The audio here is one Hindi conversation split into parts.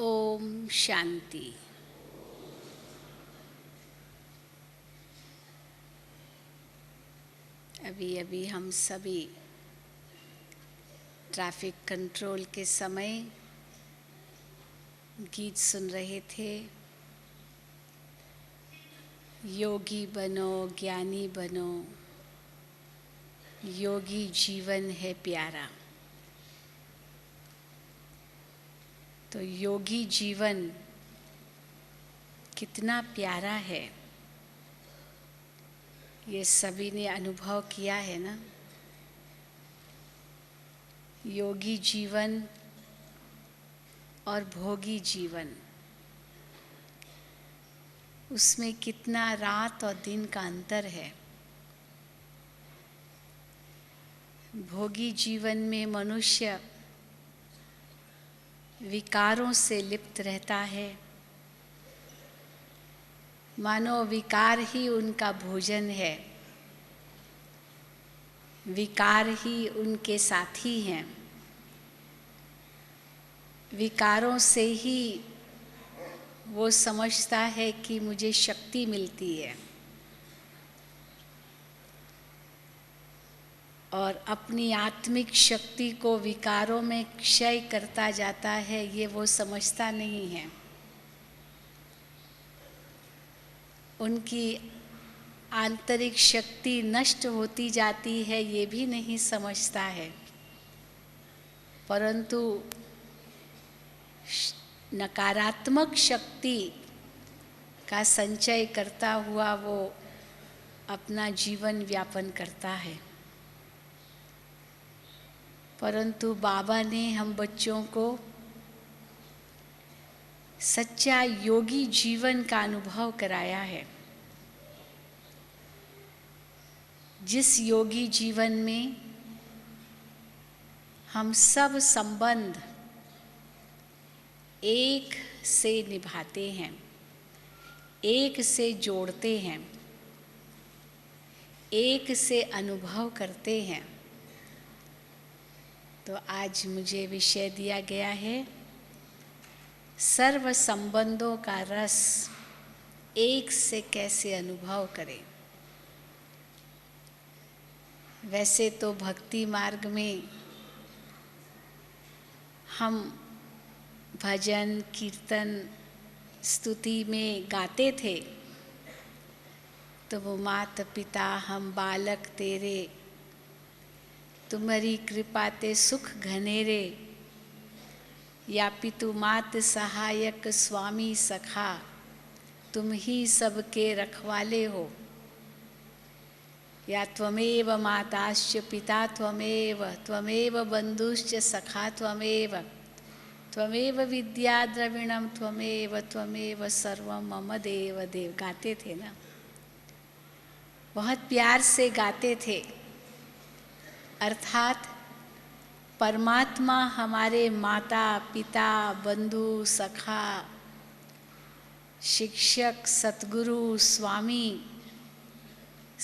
ओम शांति। अभी अभी हम सभी ट्रैफिक कंट्रोल के समय गीत सुन रहे थे। योगी बनो, ज्ञानी बनो, योगी जीवन है प्यारा। तो योगी जीवन कितना प्यारा है, ये सभी ने अनुभव किया है ना। योगी जीवन और भोगी जीवन, उसमें कितना रात और दिन का अंतर है। भोगी जीवन में मनुष्य विकारों से लिप्त रहता है, मानो विकार ही उनका भोजन है, विकार ही उनके साथी हैं। विकारों से ही वो समझता है कि मुझे शक्ति मिलती है, और अपनी आत्मिक शक्ति को विकारों में क्षय करता जाता है, ये वो समझता नहीं है। उनकी आंतरिक शक्ति नष्ट होती जाती है, ये भी नहीं समझता है। परंतु नकारात्मक शक्ति का संचय करता हुआ वो अपना जीवन व्यापन करता है। परंतु बाबा ने हम बच्चों को सच्चा योगी जीवन का अनुभव कराया है, जिस योगी जीवन में हम सब संबंध एक से निभाते हैं, एक से जोड़ते हैं, एक से अनुभव करते हैं। तो आज मुझे विषय दिया गया है, सर्व संबंधों का रस एक से कैसे अनुभव करें। वैसे तो भक्ति मार्ग में हम भजन कीर्तन स्तुति में गाते थे, तो वो मात पिता हम बालक तेरे, तुम्हारी कृपा ते सुख घनेरे, या पितु मात सहायक स्वामी सखा, तुम ही सबके रखवाले हो। या त्वमेव माताश्च पिता त्वमेव, त्वमेव बंधुश्च सखा त्वमेव, त्वमेव विद्या द्रविणम त्वमेव, त्वमेव सर्वम मम देव देव। गाते थे ना, बहुत प्यार से गाते थे। अर्थात परमात्मा हमारे माता पिता बंधु सखा शिक्षक सतगुरु स्वामी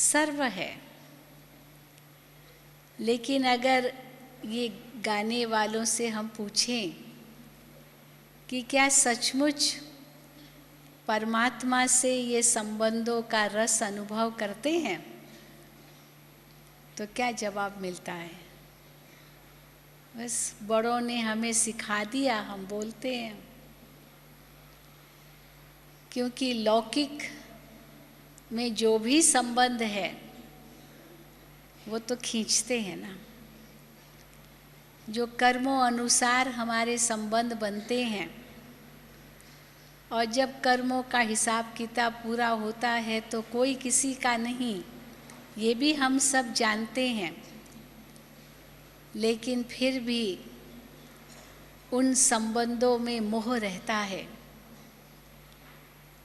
सर्व है। लेकिन अगर ये गाने वालों से हम पूछें कि क्या सचमुच परमात्मा से ये संबंधों का रस अनुभव करते हैं, तो क्या जवाब मिलता है? बस बड़ों ने हमें सिखा दिया, हम बोलते हैं। क्योंकि लौकिक में जो भी संबंध है वो तो खींचते हैं ना। जो कर्मों अनुसार हमारे संबंध बनते हैं, और जब कर्मों का हिसाब किताब पूरा होता है तो कोई किसी का नहीं, ये भी हम सब जानते हैं। लेकिन फिर भी उन संबंधों में मोह रहता है,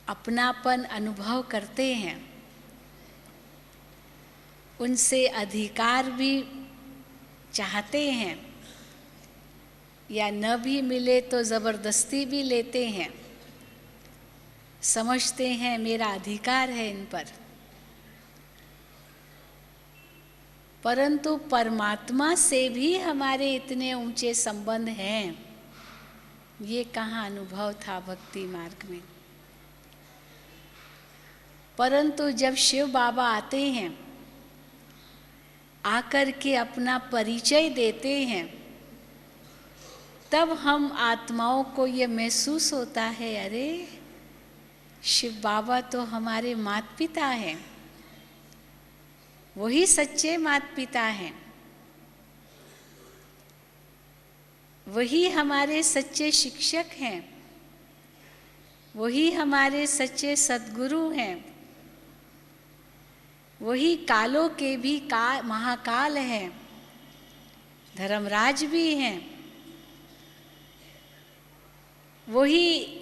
अपनापन अनुभव करते हैं, उनसे अधिकार भी चाहते हैं, या न भी मिले तो ज़बरदस्ती भी लेते हैं। समझते हैं मेरा अधिकार है इन पर। परंतु परमात्मा से भी हमारे इतने ऊंचे संबंध हैं, ये कहाँ अनुभव था भक्ति मार्ग में। परंतु जब शिव बाबा आते हैं, आकर के अपना परिचय देते हैं, तब हम आत्माओं को ये महसूस होता है, अरे शिव बाबा तो हमारे माता पिता हैं, वही सच्चे माता पिता हैं, वही हमारे सच्चे शिक्षक हैं, वही हमारे सच्चे सद्गुरु हैं, वही कालों के भी महाकाल हैं, धर्मराज भी हैं, वही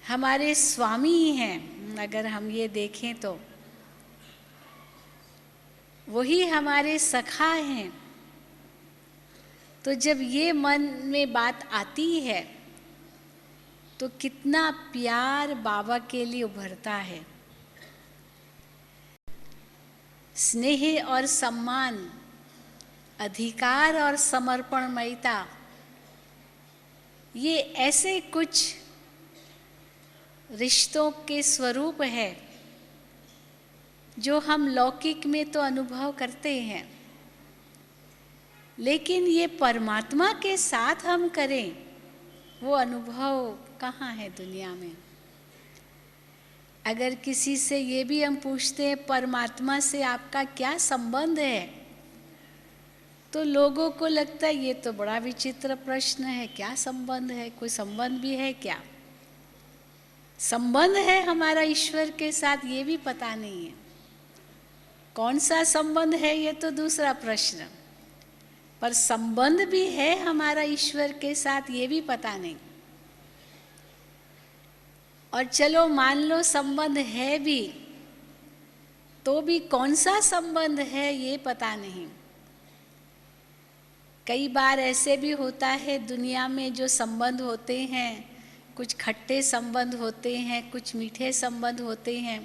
हमारे स्वामी हैं। अगर हम ये देखें तो वही हमारे सखा हैं। तो जब ये मन में बात आती है तो कितना प्यार बाबा के लिए उभरता है। स्नेह और सम्मान, अधिकार और समर्पणमयता, ये ऐसे कुछ रिश्तों के स्वरूप है जो हम लौकिक में तो अनुभव करते हैं, लेकिन ये परमात्मा के साथ हम करें वो अनुभव कहाँ है दुनिया में। अगर किसी से ये भी हम पूछते हैं परमात्मा से आपका क्या संबंध है, तो लोगों को लगता है ये तो बड़ा विचित्र प्रश्न है, क्या संबंध है, कोई संबंध भी है क्या? संबंध है हमारा ईश्वर के साथ ये भी पता नहीं है, कौन सा संबंध है ये तो दूसरा प्रश्न, पर संबंध भी है हमारा ईश्वर के साथ ये भी पता नहीं। और चलो मान लो संबंध है भी, तो भी कौन सा संबंध है ये पता नहीं। कई बार ऐसे भी होता है दुनिया में, जो संबंध होते हैं कुछ खट्टे संबंध होते हैं, कुछ मीठे संबंध होते हैं।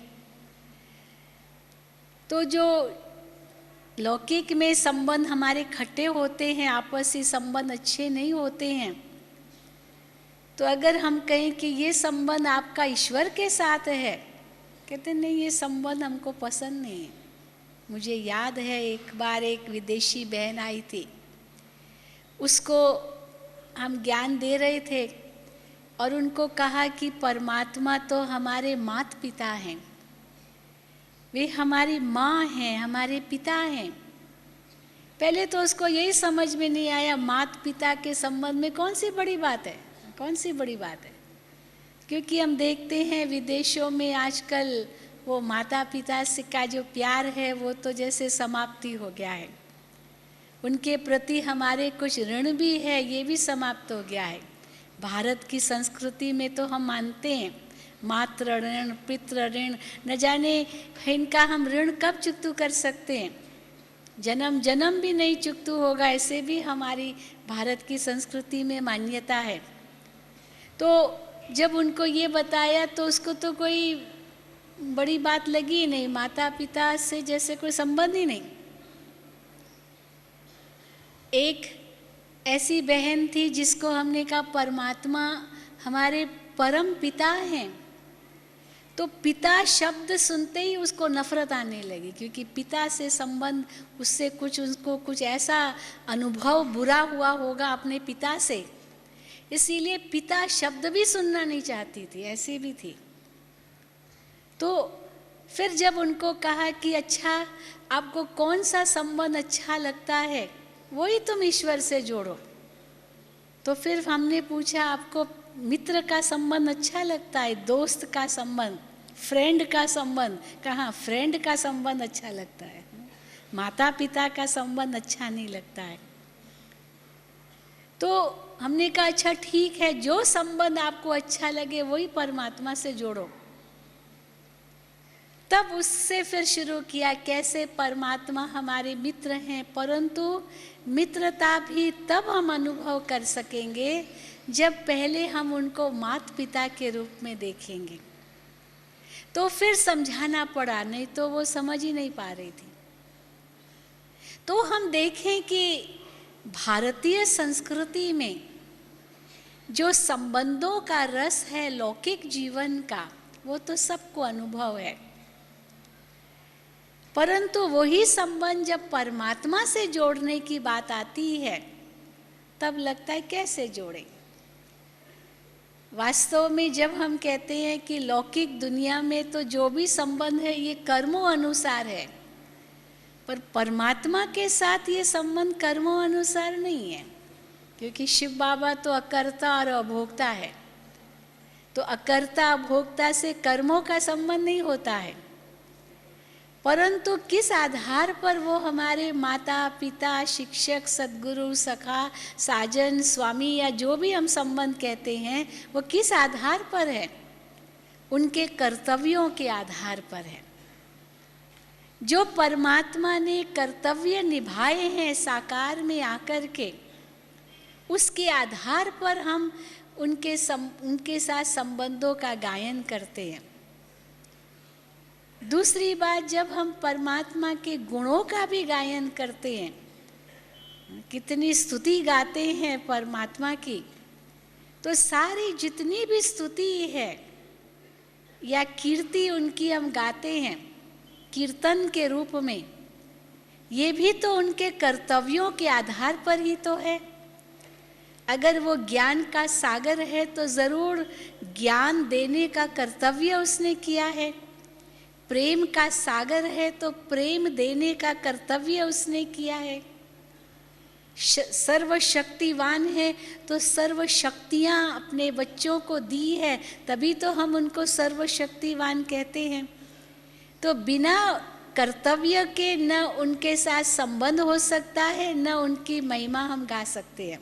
तो जो लौकिक में संबंध हमारे खट्टे होते हैं, आपसी संबंध अच्छे नहीं होते हैं, तो अगर हम कहें कि ये संबंध आपका ईश्वर के साथ है, कहते नहीं ये संबंध हमको पसंद नहीं है। मुझे याद है एक बार एक विदेशी बहन आई थी, उसको हम ज्ञान दे रहे थे और उनको कहा कि परमात्मा तो हमारे माता पिता हैं, वे हमारी माँ हैं, हमारे पिता हैं। पहले तो उसको यही समझ में नहीं आया, माता पिता के संबंध में कौन सी बड़ी बात है, कौन सी बड़ी बात है। क्योंकि हम देखते हैं विदेशों में आजकल वो माता पिता से का जो प्यार है वो तो जैसे समाप्ति हो गया है, उनके प्रति हमारे कुछ ऋण भी है, ये भी समाप्त हो गया है। भारत की संस्कृति में तो हम मानते हैं मातृ ऋण, पितृ ऋण, न जाने इनका हम ऋण कब चुकतू कर सकते हैं, जन्म जन्म भी नहीं चुकतू होगा, ऐसे भी हमारी भारत की संस्कृति में मान्यता है। तो जब उनको ये बताया तो उसको तो कोई बड़ी बात लगी ही नहीं, माता पिता से जैसे कोई संबंध ही नहीं। एक ऐसी बहन थी जिसको हमने कहा परमात्मा हमारे परम पिता हैं, तो पिता शब्द सुनते ही उसको नफरत आने लगी, क्योंकि पिता से संबंध, उससे कुछ उसको कुछ ऐसा अनुभव बुरा हुआ होगा अपने पिता से, इसीलिए पिता शब्द भी सुनना नहीं चाहती थी, ऐसी भी थी। तो फिर जब उनको कहा कि अच्छा आपको कौन सा संबंध अच्छा लगता है, वही तुम ईश्वर से जोड़ो। तो फिर हमने पूछा आपको मित्र का संबंध अच्छा लगता है, दोस्त का संबंध, फ्रेंड का संबंध? कहाँ फ्रेंड का संबंध अच्छा लगता है, माता पिता का संबंध अच्छा नहीं लगता है। तो हमने कहा अच्छा ठीक है, जो संबंध आपको अच्छा लगे वही परमात्मा से जोड़ो। तब उससे फिर शुरू किया कैसे परमात्मा हमारे मित्र हैं, परंतु मित्रता भी तब हम अनुभव कर सकेंगे जब पहले हम उनको माता पिता के रूप में देखेंगे। तो फिर समझाना पड़ा, नहीं तो वो समझ ही नहीं पा रही थी। तो हम देखें कि भारतीय संस्कृति में जो संबंधों का रस है लौकिक जीवन का, वो तो सबको अनुभव है, परंतु वही संबंध जब परमात्मा से जोड़ने की बात आती है तब लगता है कैसे जोड़ें। वास्तव में जब हम कहते हैं कि लौकिक दुनिया में तो जो भी संबंध है ये कर्मों अनुसार है, पर परमात्मा के साथ ये संबंध कर्मों अनुसार नहीं है, क्योंकि शिव बाबा तो अकर्ता और अभोक्ता है। तो अकर्ता अभोक्ता से कर्मों का संबंध नहीं होता है, परंतु किस आधार पर वो हमारे माता पिता, शिक्षक, सद्गुरु, सखा, साजन, स्वामी या जो भी हम संबंध कहते हैं, वो किस आधार पर है? उनके कर्तव्यों के आधार पर है। जो परमात्मा ने कर्तव्य निभाए हैं साकार में आकर के, उसके आधार पर हम उनके साथ संबंधों का गायन करते हैं। दूसरी बात, जब हम परमात्मा के गुणों का भी गायन करते हैं, कितनी स्तुति गाते हैं परमात्मा की, तो सारी जितनी भी स्तुति है या कीर्ति उनकी हम गाते हैं कीर्तन के रूप में, ये भी तो उनके कर्तव्यों के आधार पर ही तो है। अगर वो ज्ञान का सागर है तो जरूर ज्ञान देने का कर्तव्य उसने किया है। प्रेम का सागर है तो प्रेम देने का कर्तव्य उसने किया है। सर्वशक्तिवान है तो सर्व शक्तियाँ अपने बच्चों को दी है, तभी तो हम उनको सर्वशक्तिवान कहते हैं। तो बिना कर्तव्य के न उनके साथ संबंध हो सकता है, न उनकी महिमा हम गा सकते हैं।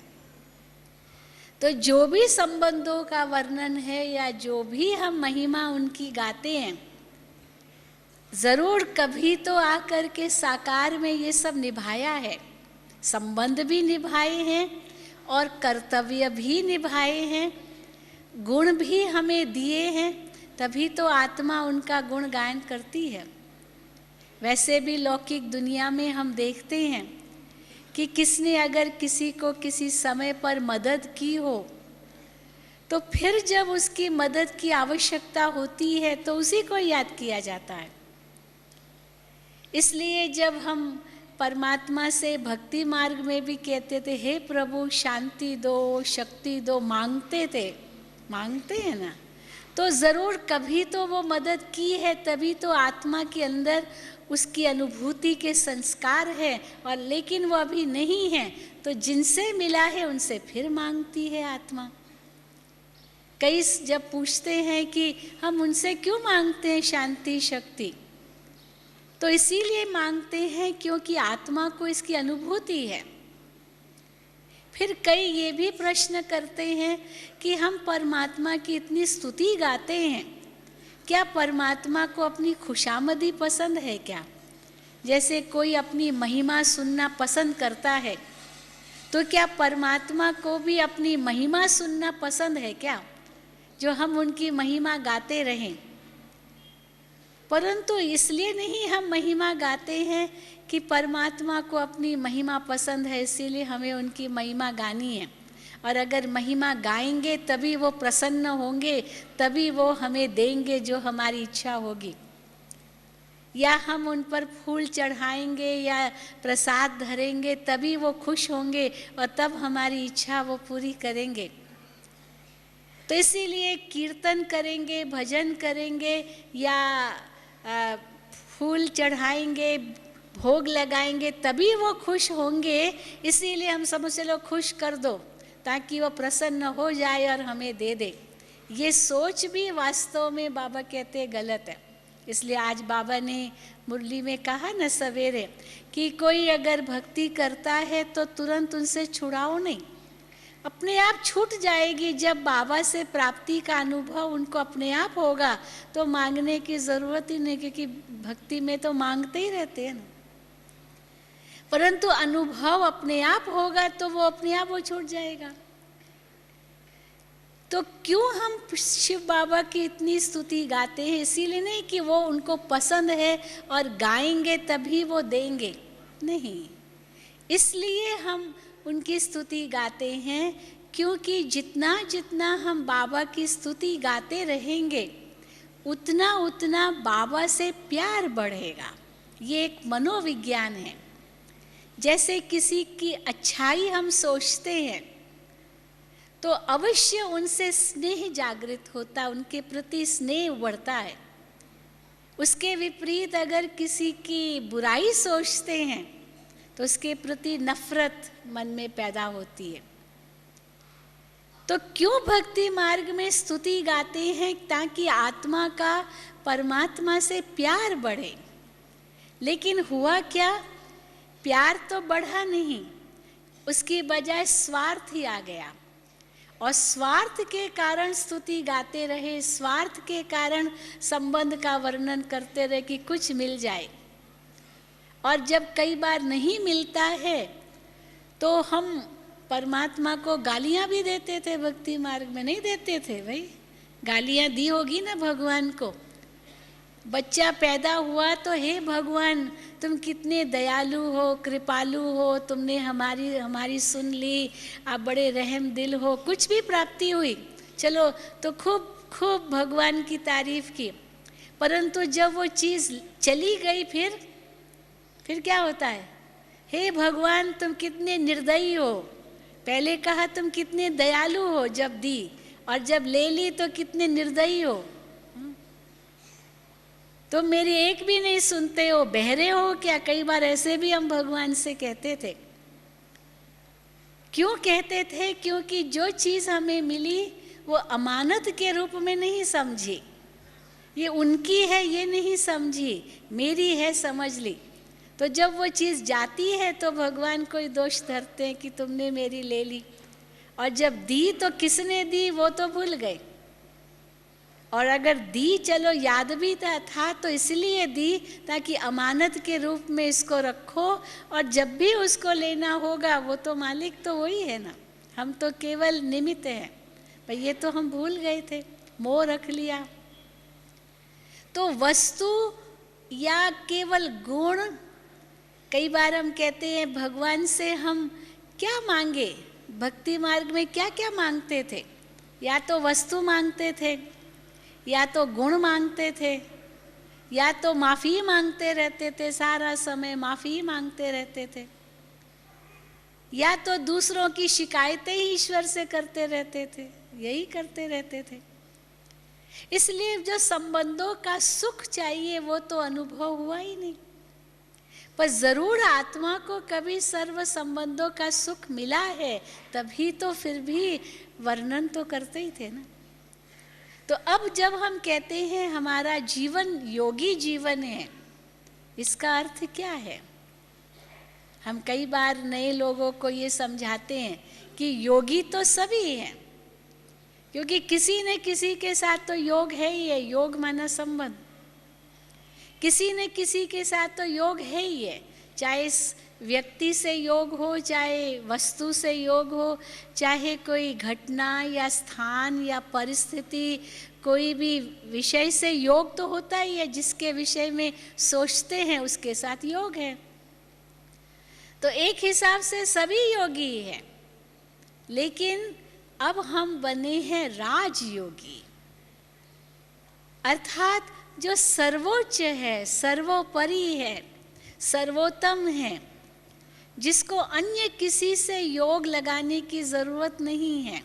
तो जो भी संबंधों का वर्णन है या जो भी हम महिमा उनकी गाते हैं, जरूर कभी तो आकर के साकार में ये सब निभाया है, संबंध भी निभाए हैं और कर्तव्य भी निभाए हैं, गुण भी हमें दिए हैं, तभी तो आत्मा उनका गुण गायन करती है। वैसे भी लौकिक दुनिया में हम देखते हैं कि किसने अगर किसी को किसी समय पर मदद की हो, तो फिर जब उसकी मदद की आवश्यकता होती है तो उसी को याद किया जाता है। इसलिए जब हम परमात्मा से भक्ति मार्ग में भी कहते थे, हे प्रभु शांति दो, शक्ति दो, मांगते हैं ना, तो ज़रूर कभी तो वो मदद की है, तभी तो आत्मा के अंदर उसकी अनुभूति के संस्कार है। और लेकिन वो अभी नहीं है तो जिनसे मिला है उनसे फिर मांगती है आत्मा। कई जब पूछते हैं कि हम उनसे क्यों मांगते हैं शांति शक्ति, तो इसीलिए मांगते हैं क्योंकि आत्मा को इसकी अनुभूति है। फिर कई ये भी प्रश्न करते हैं कि हम परमात्मा की इतनी स्तुति गाते हैं, क्या परमात्मा को अपनी खुशामदी पसंद है क्या? जैसे कोई अपनी महिमा सुनना पसंद करता है, तो क्या परमात्मा को भी अपनी महिमा सुनना पसंद है क्या, जो हम उनकी महिमा गाते रहें? परंतु इसलिए नहीं हम महिमा गाते हैं कि परमात्मा को अपनी महिमा पसंद है, इसीलिए हमें उनकी महिमा गानी है। और अगर महिमा गाएंगे तभी वो प्रसन्न होंगे, तभी वो हमें देंगे जो हमारी इच्छा होगी। या हम उन पर फूल चढ़ाएंगे या प्रसाद धरेंगे तभी वो खुश होंगे और तब हमारी इच्छा वो पूरी करेंगे। तो इसीलिए कीर्तन करेंगे, भजन करेंगे या फूल चढ़ाएंगे, भोग लगाएंगे, तभी वो खुश होंगे। इसीलिए हम समझ लो खुश कर दो ताकि वो प्रसन्न हो जाए और हमें दे दे। ये सोच भी वास्तव में बाबा कहते गलत है। इसलिए आज बाबा ने मुरली में कहा न सवेरे कि कोई अगर भक्ति करता है तो तुरंत उनसे छुड़ाओ नहीं, अपने आप छूट जाएगी। जब बाबा से प्राप्ति का अनुभव उनको अपने आप होगा तो मांगने की ज़रूरत ही नहीं, क्योंकि भक्ति में तो मांगते ही रहते हैं ना। परंतु अनुभव अपने आप होगा तो वो अपने आप वो छूट जाएगा। तो क्यों हम शिव बाबा की इतनी स्तुति गाते हैं? इसीलिए नहीं कि वो उनको पसंद है और गाएंगे तभी वो देंगे, नहीं। इसलिए हम उनकी स्तुति गाते हैं क्योंकि जितना जितना हम बाबा की स्तुति गाते रहेंगे उतना उतना बाबा से प्यार बढ़ेगा। ये एक मनोविज्ञान है। जैसे किसी की अच्छाई हम सोचते हैं तो अवश्य उनसे स्नेह जागृत होता, उनके प्रति स्नेह बढ़ता है। उसके विपरीत अगर किसी की बुराई सोचते हैं तो उसके प्रति नफरत मन में पैदा होती है। तो क्यों भक्ति मार्ग में स्तुति गाते हैं? ताकि आत्मा का परमात्मा से प्यार बढ़े। लेकिन हुआ क्या? प्यार तो बढ़ा नहीं, उसकी बजाय स्वार्थ ही आ गया। और स्वार्थ के कारण स्तुति गाते रहे, स्वार्थ के कारण संबंध का वर्णन करते रहे कि कुछ मिल जाए। और जब कई बार नहीं मिलता है तो हम परमात्मा को गालियां भी देते थे। भक्ति मार्ग में नहीं देते थे भाई? गालियां दी होगी ना भगवान को। बच्चा पैदा हुआ तो हे भगवान तुम कितने दयालु हो, कृपालु हो, तुमने हमारी सुन ली, आप बड़े रहम दिल हो। कुछ भी प्राप्ति हुई चलो तो खूब खूब भगवान की तारीफ की। परंतु जब वो चीज़ चली गई फिर क्या होता है? हे भगवान तुम कितने निर्दयी हो। पहले कहा तुम कितने दयालु हो जब दी, और जब ले ली तो कितने निर्दयी हो। तुम मेरी एक भी नहीं सुनते हो, बहरे हो क्या? कई बार ऐसे भी हम भगवान से कहते थे। क्यों कहते थे? क्योंकि जो चीज़ हमें मिली वो अमानत के रूप में नहीं समझी, ये उनकी है ये नहीं समझी, मेरी है समझ ली। तो जब वो चीज़ जाती है तो भगवान कोई दोष धरते हैं कि तुमने मेरी ले ली। और जब दी तो किसने दी वो तो भूल गए। और अगर दी चलो याद भी था तो इसलिए दी ताकि अमानत के रूप में इसको रखो, और जब भी उसको लेना होगा वो तो मालिक तो वही है ना, हम तो केवल निमित्त हैं। पर ये तो हम भूल गए थे, मोह रख लिया। तो वस्तु या केवल गुण, कई बार हम कहते हैं भगवान से हम क्या मांगे? भक्ति मार्ग में क्या क्या मांगते थे? या तो वस्तु मांगते थे, या तो गुण मांगते थे, या तो माफ़ी मांगते रहते थे, सारा समय माफ़ी मांगते रहते थे, या तो दूसरों की शिकायतें ही ईश्वर से करते रहते थे, यही करते रहते थे। इसलिए जो संबंधों का सुख चाहिए वो तो अनुभव हुआ ही नहीं। पर जरूर आत्मा को कभी सर्व संबंधों का सुख मिला है, तभी तो फिर भी वर्णन तो करते ही थे ना। तो अब जब हम कहते हैं हमारा जीवन योगी जीवन है, इसका अर्थ क्या है? हम कई बार नए लोगों को ये समझाते हैं कि योगी तो सभी हैं, क्योंकि किसी न किसी के साथ तो योग है ही है। योग माना संबंध, किसी न किसी के साथ तो योग है ही है। चाहे व्यक्ति से योग हो, चाहे वस्तु से योग हो, चाहे कोई घटना या स्थान या परिस्थिति, कोई भी विषय से योग तो होता ही है। जिसके विषय में सोचते हैं उसके साथ योग है। तो एक हिसाब से सभी योगी हैं। लेकिन अब हम बने हैं राजयोगी, अर्थात जो सर्वोच्च है, सर्वोपरि है, सर्वोत्तम है, जिसको अन्य किसी से योग लगाने की ज़रूरत नहीं है,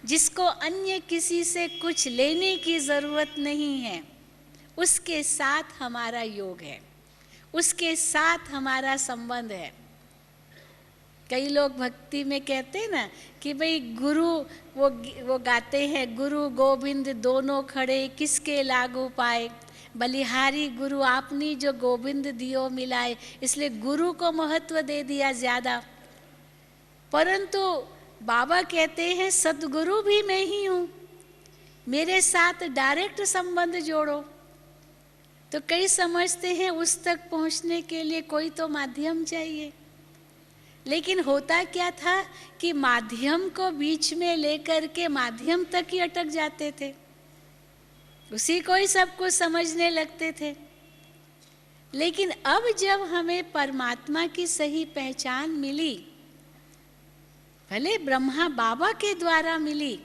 जिसको अन्य किसी से कुछ लेने की ज़रूरत नहीं है, उसके साथ हमारा योग है, उसके साथ हमारा संबंध है। कई लोग भक्ति में कहते हैं ना कि भाई गुरु, वो गाते हैं, गुरु गोविंद दोनों खड़े किसके लागू पाए, बलिहारी गुरु आपनी जो गोविंद दियो मिलाए। इसलिए गुरु को महत्व दे दिया ज़्यादा। परंतु बाबा कहते हैं सद्गुरु भी मैं ही हूँ, मेरे साथ डायरेक्ट संबंध जोड़ो। तो कई समझते हैं उस तक पहुँचने के लिए कोई तो माध्यम चाहिए। लेकिन होता क्या था कि माध्यम को बीच में लेकर के माध्यम तक ही अटक जाते थे, उसी को ही सब कुछ समझने लगते थे। लेकिन अब जब हमें परमात्मा की सही पहचान मिली भले ब्रह्मा बाबा के द्वारा मिली,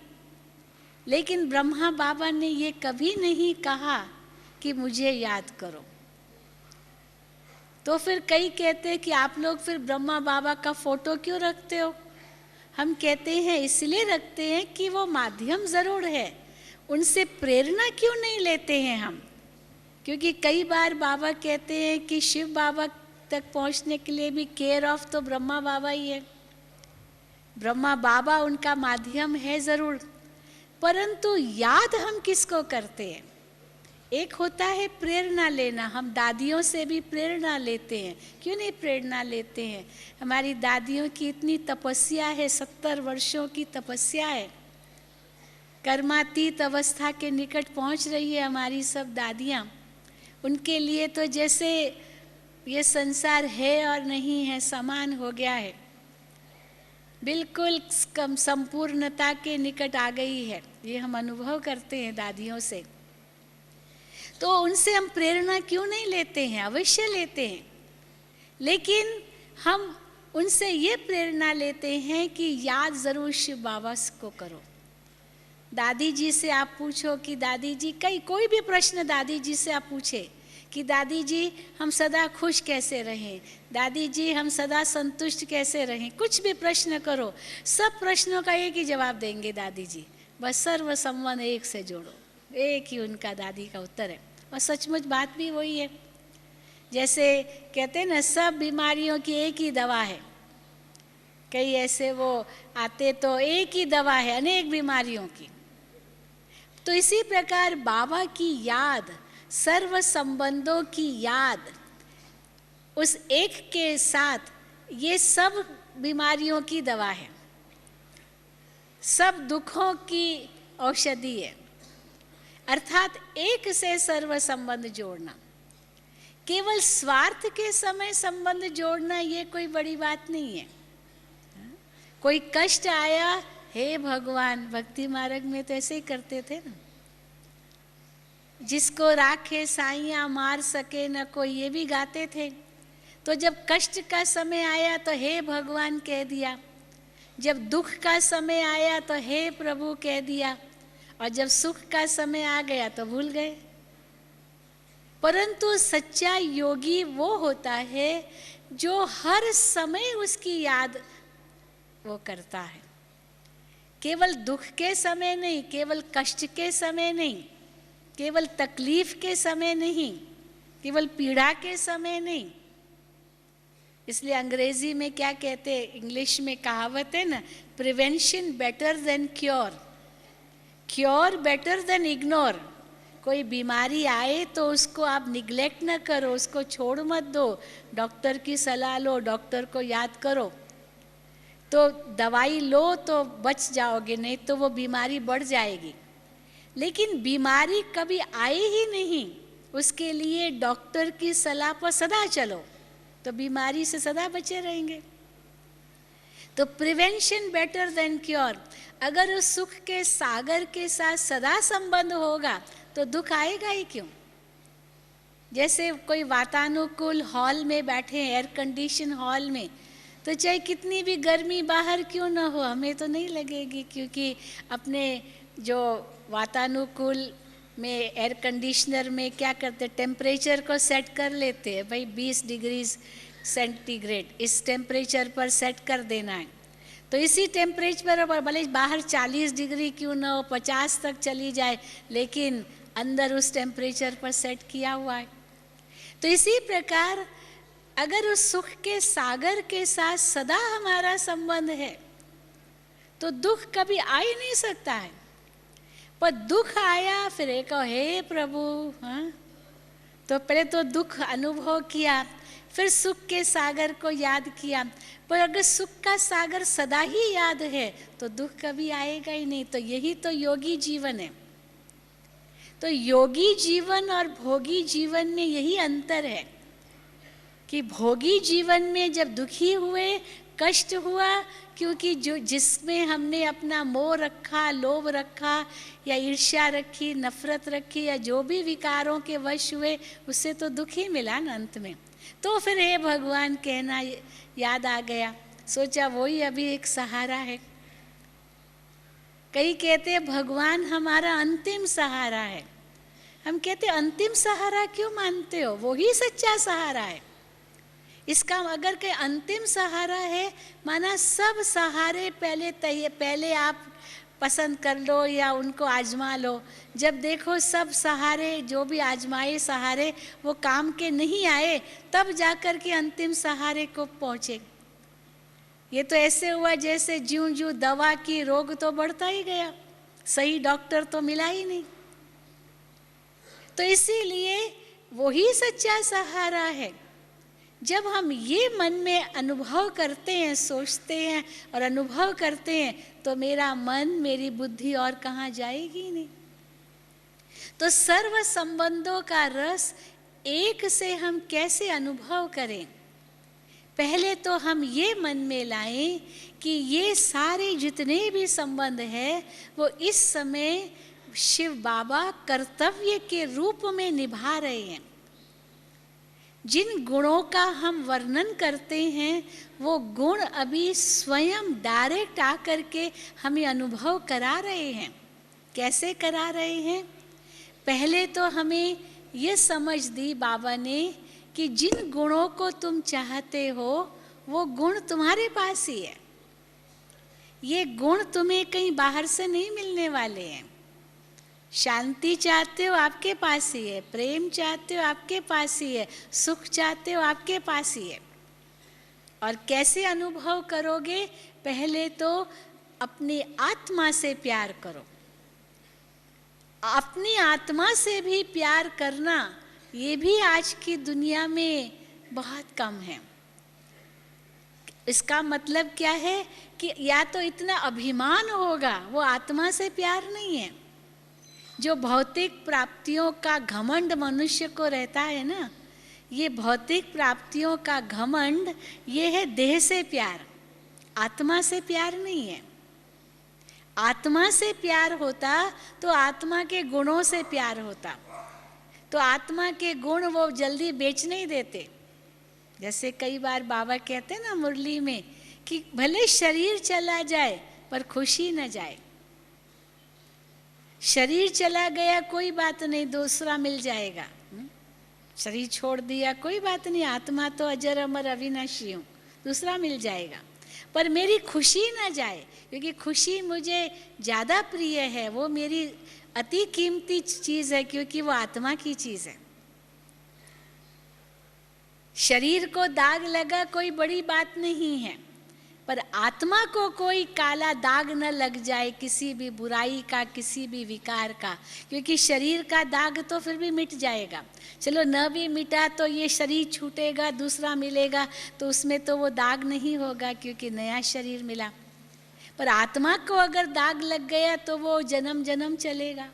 लेकिन ब्रह्मा बाबा ने ये कभी नहीं कहा कि मुझे याद करो। तो फिर कई कहते हैं कि आप लोग फिर ब्रह्मा बाबा का फोटो क्यों रखते हो? हम कहते हैं इसलिए रखते हैं कि वो माध्यम ज़रूर है, उनसे प्रेरणा क्यों नहीं लेते हैं हम? क्योंकि कई बार बाबा कहते हैं कि शिव बाबा तक पहुंचने के लिए भी केयर ऑफ तो ब्रह्मा बाबा ही है। ब्रह्मा बाबा उनका माध्यम है ज़रूर, परंतु याद हम किसको करते हैं? एक होता है प्रेरणा लेना, हम दादियों से भी प्रेरणा लेते हैं, क्यों नहीं प्रेरणा लेते हैं? हमारी दादियों की इतनी तपस्या है, 70 वर्षों की तपस्या है, कर्मातीत अवस्था के निकट पहुंच रही है हमारी सब दादियाँ। उनके लिए तो जैसे ये संसार है और नहीं है समान हो गया है, बिल्कुल कम संपूर्णता के निकट आ गई है, ये हम अनुभव करते हैं दादियों से। तो उनसे हम प्रेरणा क्यों नहीं लेते हैं? अवश्य लेते हैं, लेकिन हम उनसे ये प्रेरणा लेते हैं कि याद ज़रूर शिव बाबा को करो। दादी जी से आप पूछो कि दादी जी, कोई भी प्रश्न दादी जी से आप पूछे कि दादी जी हम सदा खुश कैसे रहें, दादी जी हम सदा संतुष्ट कैसे रहें, कुछ भी प्रश्न करो, सब प्रश्नों का एक ही जवाब देंगे दादी जी, बस सर्व संबंध एक से जोड़ो, एक ही उनका दादी का उत्तर है। और सचमुच बात भी वही है। जैसे कहते हैं ना, सब बीमारियों की एक ही दवा है। कई ऐसे वो आते तो एक ही दवा है अनेक बीमारियों की। तो इसी प्रकार बाबा की याद, सर्व संबंधों की याद, उस एक के साथ ये सब बीमारियों की दवा है, सब दुखों की औषधि है। अर्थात एक से सर्व संबंध जोड़ना, केवल स्वार्थ के समय संबंध जोड़ना ये कोई बड़ी बात नहीं है। कोई कष्ट आया, हे भगवान, भक्ति मार्ग में तो ऐसे ही करते थे ना, जिसको राखे साइयां मार सके न कोई, ये भी गाते थे। तो जब कष्ट का समय आया तो हे भगवान कह दिया, जब दुख का समय आया तो हे प्रभु कह दिया, और जब सुख का समय आ गया तो भूल गए। परंतु सच्चा योगी वो होता है जो हर समय उसकी याद वो करता है, केवल दुख के समय नहीं, केवल कष्ट के समय नहीं, केवल तकलीफ के समय नहीं, केवल पीड़ा के समय नहीं। इसलिए अंग्रेजी में क्या कहते हैं, इंग्लिश में कहावत है ना, prevention better than cure, cure better than ignore. कोई बीमारी आए तो उसको आप निग्लेक्ट ना करो, उसको छोड़ मत दो, डॉक्टर की सलाह लो, डॉक्टर को याद करो, तो दवाई लो तो बच जाओगे, नहीं तो वो बीमारी बढ़ जाएगी। लेकिन बीमारी कभी आए ही नहीं, उसके लिए डॉक्टर की सलाह पर सदा चलो, तो बीमारी से सदा बचे रहेंगे। तो प्रिवेंशन बेटर देन क्योर। अगर उस सुख के सागर के साथ सदा संबंध होगा तो दुख आएगा ही क्यों? जैसे कोई वातानुकूल हॉल में बैठे, एयर कंडीशन हॉल में, तो चाहे कितनी भी गर्मी बाहर क्यों ना हो, हमें तो नहीं लगेगी, क्योंकि अपने जो वातानुकूल में एयर कंडीशनर में क्या करते, टेम्परेचर को सेट कर लेते हैं, भाई 20 डिग्री सेंटीग्रेड इस टेम्परेचर पर सेट कर देना है। तो इसी टेम्परेचर पर भले बाहर 40 डिग्री क्यों ना हो, 50 तक चली जाए, लेकिन अंदर उस टेम्परेचर पर सेट किया हुआ है। तो इसी प्रकार अगर उस सुख के सागर के साथ सदा हमारा संबंध है तो दुख कभी आ ही नहीं सकता है। पर दुख आया, फिर एक हे प्रभु, हाँ, तो पहले तो दुख अनुभव किया, फिर सुख के सागर को याद किया। पर अगर सुख का सागर सदा ही याद है तो दुख कभी आएगा ही नहीं। तो यही तो योगी जीवन है। तो योगी जीवन और भोगी जीवन में यही अंतर है कि भोगी जीवन में जब दुखी हुए, कष्ट हुआ, क्योंकि जो जिसमें हमने अपना मोह रखा, लोभ रखा, या ईर्ष्या रखी, नफरत रखी, या जो भी विकारों के वश हुए, उससे तो दुख ही मिला ना अंत में। तो फिर हे भगवान कहना याद आ गया, सोचा वही अभी एक सहारा है। कई कहते हैं भगवान हमारा अंतिम सहारा है। हम कहते अंतिम सहारा क्यों मानते हो? वो ही सच्चा सहारा है। इसका अगर के अंतिम सहारा है, माना सब सहारे पहले आप पसंद कर लो या उनको आजमा लो। जब देखो सब सहारे, जो भी आजमाए सहारे, वो काम के नहीं आए, तब जाकर के अंतिम सहारे को पहुँचे। ये तो ऐसे हुआ जैसे ज्यों ज्यों दवा की रोग तो बढ़ता ही गया, सही डॉक्टर तो मिला ही नहीं। तो इसीलिए वही सच्चा सहारा है। जब हम ये मन में अनुभव करते हैं, सोचते हैं और अनुभव करते हैं, तो मेरा मन, मेरी बुद्धि और कहाँ जाएगी नहीं। तो सर्व संबंधों का रस एक से हम कैसे अनुभव करें? पहले तो हम ये मन में लाएं कि ये सारे जितने भी संबंध हैं वो इस समय शिव बाबा कर्तव्य के रूप में निभा रहे हैं। जिन गुणों का हम वर्णन करते हैं वो गुण अभी स्वयं डायरेक्ट आकर के हमें अनुभव करा रहे हैं। कैसे करा रहे हैं? पहले तो हमें ये समझ दी बाबा ने कि जिन गुणों को तुम चाहते हो वो गुण तुम्हारे पास ही है। ये गुण तुम्हें कहीं बाहर से नहीं मिलने वाले हैं। शांति चाहते हो, आपके पास ही है। प्रेम चाहते हो, आपके पास ही है। सुख चाहते हो, आपके पास ही है। और कैसे अनुभव करोगे? पहले तो अपनी आत्मा से प्यार करो। अपनी आत्मा से भी प्यार करना, ये भी आज की दुनिया में बहुत कम है। इसका मतलब क्या है कि या तो इतना अभिमान होगा, वो आत्मा से प्यार नहीं है। जो भौतिक प्राप्तियों का घमंड मनुष्य को रहता है ना, ये भौतिक प्राप्तियों का घमंड, ये है देह से प्यार, आत्मा से प्यार नहीं है। आत्मा से प्यार होता तो आत्मा के गुणों से प्यार होता। तो आत्मा के गुण वो जल्दी बेच नहीं देते। जैसे कई बार बाबा कहते हैं ना मुरली में कि भले शरीर चला जाए पर खुशी न जाए। शरीर चला गया कोई बात नहीं, दूसरा मिल जाएगा। शरीर छोड़ दिया कोई बात नहीं, आत्मा तो अजर अमर अविनाशी हूँ, दूसरा मिल जाएगा। पर मेरी खुशी ना जाए, क्योंकि खुशी मुझे ज़्यादा प्रिय है। वो मेरी अति कीमती चीज़ है, क्योंकि वो आत्मा की चीज़ है। शरीर को दाग लगा कोई बड़ी बात नहीं है, पर आत्मा को कोई काला दाग न लग जाए किसी भी बुराई का, किसी भी विकार का। क्योंकि शरीर का दाग तो फिर भी मिट जाएगा। चलो न भी मिटा तो ये शरीर छूटेगा, दूसरा मिलेगा, तो उसमें तो वो दाग नहीं होगा क्योंकि नया शरीर मिला। पर आत्मा को अगर दाग लग गया तो वो जन्म जन्म चलेगा।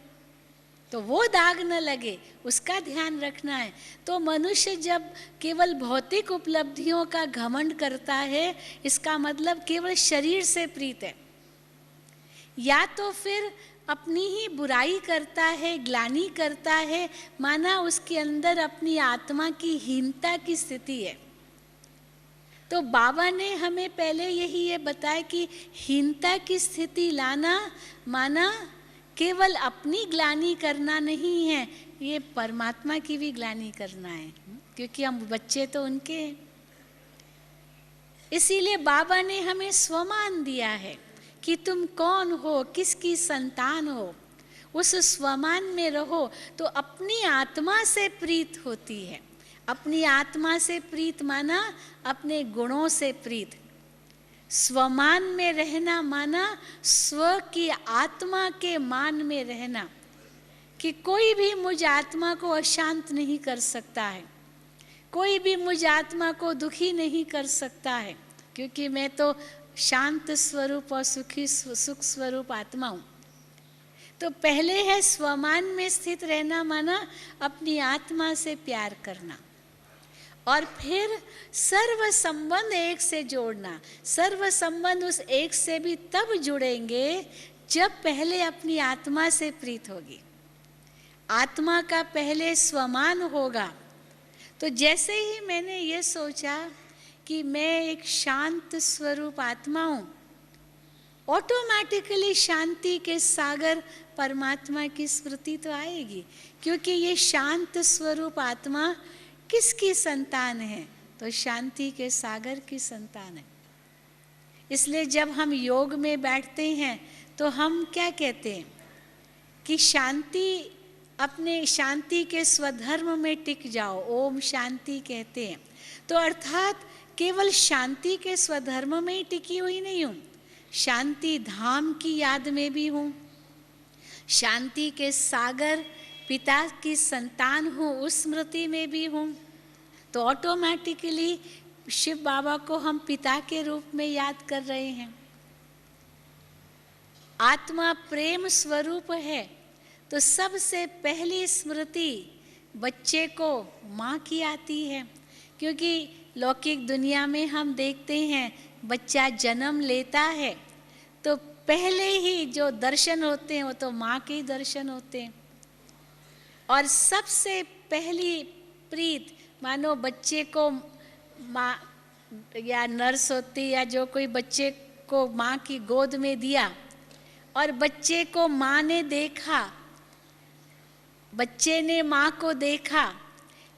तो वो दाग न लगे, उसका ध्यान रखना है। तो मनुष्य जब केवल भौतिक उपलब्धियों का घमंड करता है, इसका मतलब केवल शरीर से प्रीत है, या तो फिर अपनी ही बुराई करता है, ग्लानि करता है, माना उसके अंदर अपनी आत्मा की हीनता की स्थिति है। तो बाबा ने हमें पहले ये बताया कि हीनता की स्थिति लाना माना केवल अपनी ग्लानि करना नहीं है, ये परमात्मा की भी ग्लानि करना है, क्योंकि हम बच्चे तो उनके हैं। इसीलिए बाबा ने हमें स्वमान दिया है कि तुम कौन हो, किसकी संतान हो। उस स्वमान में रहो तो अपनी आत्मा से प्रीत होती है। अपनी आत्मा से प्रीत माना अपने गुणों से प्रीत। स्वमान में रहना माना स्व की आत्मा के मान में रहना, कि कोई भी मुझ आत्मा को अशांत नहीं कर सकता है, कोई भी मुझ आत्मा को दुखी नहीं कर सकता है, क्योंकि मैं तो शांत स्वरूप और सुख स्वरूप आत्मा हूँ। तो पहले है स्वमान में स्थित रहना माना अपनी आत्मा से प्यार करना, और फिर सर्व संबंध एक से जोड़ना। सर्व संबंध उस एक से भी तब जुड़ेंगे जब पहले अपनी आत्मा से प्रीत होगी। आत्मा का पहले स्वमान होगा। तो जैसे ही मैंने ये सोचा कि मैं एक शांत स्वरूप आत्मा हूँ, ऑटोमेटिकली शांति के सागर परमात्मा की स्मृति तो आएगी, क्योंकि ये शांत स्वरूप आत्मा किसकी संतान है? तो शांति के सागर की संतान है। इसलिए जब हम योग में बैठते हैं तो हम क्या कहते हैं कि शांति, अपने शांति के स्वधर्म में टिक जाओ, ओम शांति कहते हैं। तो अर्थात केवल शांति के स्वधर्म में ही टिकी हुई नहीं हूँ, शांति धाम की याद में भी हूँ, शांति के सागर पिता की संतान हूँ उस स्मृति में भी हूँ। तो ऑटोमेटिकली शिव बाबा को हम पिता के रूप में याद कर रहे हैं। आत्मा प्रेम स्वरूप है, तो सबसे पहली स्मृति बच्चे को माँ की आती है, क्योंकि लौकिक दुनिया में हम देखते हैं बच्चा जन्म लेता है तो पहले ही जो दर्शन होते हैं वो तो माँ के ही दर्शन होते हैं। और सबसे पहली प्रीत, मानो बच्चे को माँ या नर्स होती या जो कोई बच्चे को माँ की गोद में दिया और बच्चे को माँ ने देखा, बच्चे ने माँ को देखा,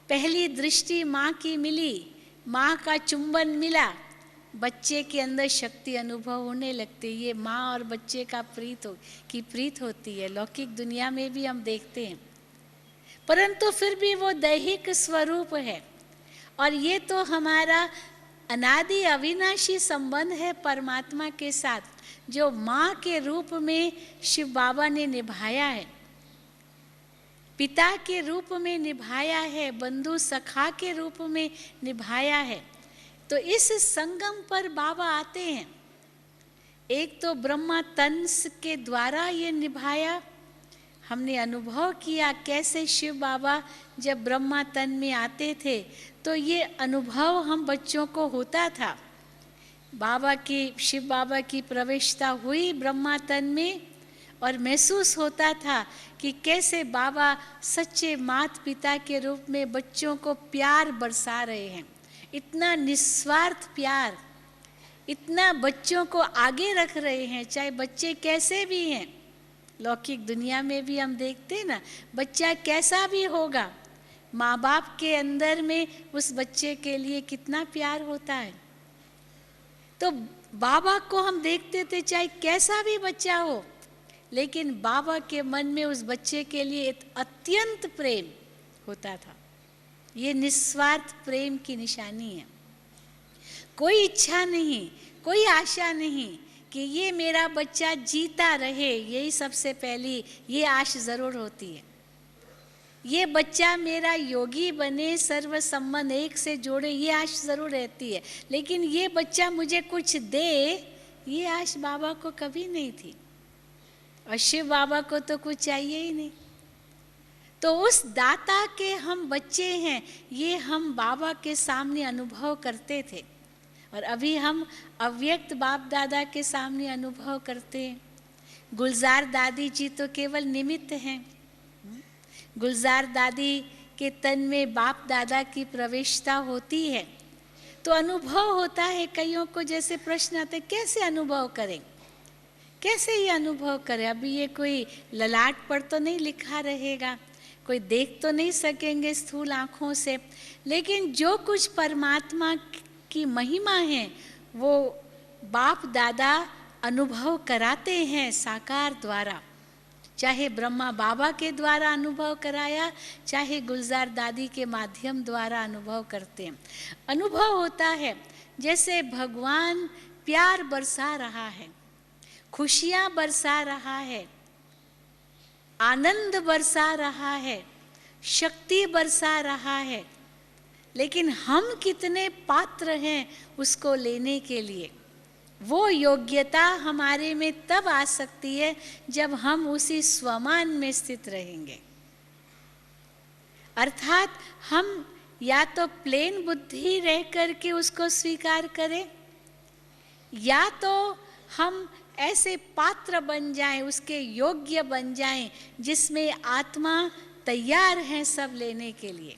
पहली दृष्टि माँ की मिली, माँ का चुंबन मिला, बच्चे के अंदर शक्ति अनुभव होने लगती है। ये माँ और बच्चे का प्रीत होती है, लौकिक दुनिया में भी हम देखते हैं। परंतु फिर भी वो दैहिक स्वरूप है, और ये तो हमारा अनादि अविनाशी संबंध है परमात्मा के साथ, जो माँ के रूप में शिव बाबा ने निभाया है, पिता के रूप में निभाया है, बंधु सखा के रूप में निभाया है। तो इस संगम पर बाबा आते हैं। एक तो ब्रह्मा तन के द्वारा ये निभाया, हमने अनुभव किया कैसे शिव बाबा जब ब्रह्मा तन में आते थे तो ये अनुभव हम बच्चों को होता था। शिव बाबा की प्रवेशता हुई ब्रह्मा तन में और महसूस होता था कि कैसे बाबा सच्चे माता पिता के रूप में बच्चों को प्यार बरसा रहे हैं, इतना निस्वार्थ प्यार, इतना बच्चों को आगे रख रहे हैं, चाहे बच्चे कैसे भी हैं। लौकिक दुनिया में भी हम देखते हैं ना, बच्चा कैसा भी होगा, माँ बाप के अंदर में उस बच्चे के लिए कितना प्यार होता है। तो बाबा को हम देखते थे, चाहे कैसा भी बच्चा हो, लेकिन बाबा के मन में उस बच्चे के लिए एक अत्यंत प्रेम होता था। ये निस्वार्थ प्रेम की निशानी है। कोई इच्छा नहीं, कोई आशा नहीं कि ये मेरा बच्चा जीता रहे, यही सबसे पहली ये आश जरूर होती है। ये बच्चा मेरा योगी बने, सर्व संबंध एक से जोड़े, ये आश जरूर रहती है। लेकिन ये बच्चा मुझे कुछ दे, ये आश बाबा को कभी नहीं थी, और शिव बाबा को तो कुछ चाहिए ही नहीं। तो उस दाता के हम बच्चे हैं, ये हम बाबा के सामने अनुभव करते थे, और अभी हम अव्यक्त बाप दादा के सामने अनुभव करते हैं। गुलजार दादी जी तो केवल निमित्त हैं। गुलजार दादी के तन में बाप दादा की प्रवेशता होती है तो अनुभव होता है। कईयों को जैसे प्रश्न आते, कैसे अनुभव करें, कैसे ये अनुभव करें? अभी ये कोई ललाट पर तो नहीं लिखा रहेगा, कोई देख तो नहीं सकेंगे स्थूल आँखों से, लेकिन जो कुछ परमात्मा की महिमा है वो बाप दादा अनुभव कराते हैं साकार द्वारा। चाहे ब्रह्मा बाबा के द्वारा अनुभव कराया, चाहे गुलजार दादी के माध्यम द्वारा अनुभव करते हैं। अनुभव होता है जैसे भगवान प्यार बरसा रहा है, खुशियाँ बरसा रहा है, आनंद बरसा रहा है, शक्ति बरसा रहा है, लेकिन हम कितने पात्र हैं उसको लेने के लिए। वो योग्यता हमारे में तब आ सकती है जब हम उसी स्वमान में स्थित रहेंगे। अर्थात हम या तो प्लेन बुद्धि रह करके उसको स्वीकार करें, या तो हम ऐसे पात्र बन जाएं, उसके योग्य बन जाएं, जिसमें आत्मा तैयार है सब लेने के लिए।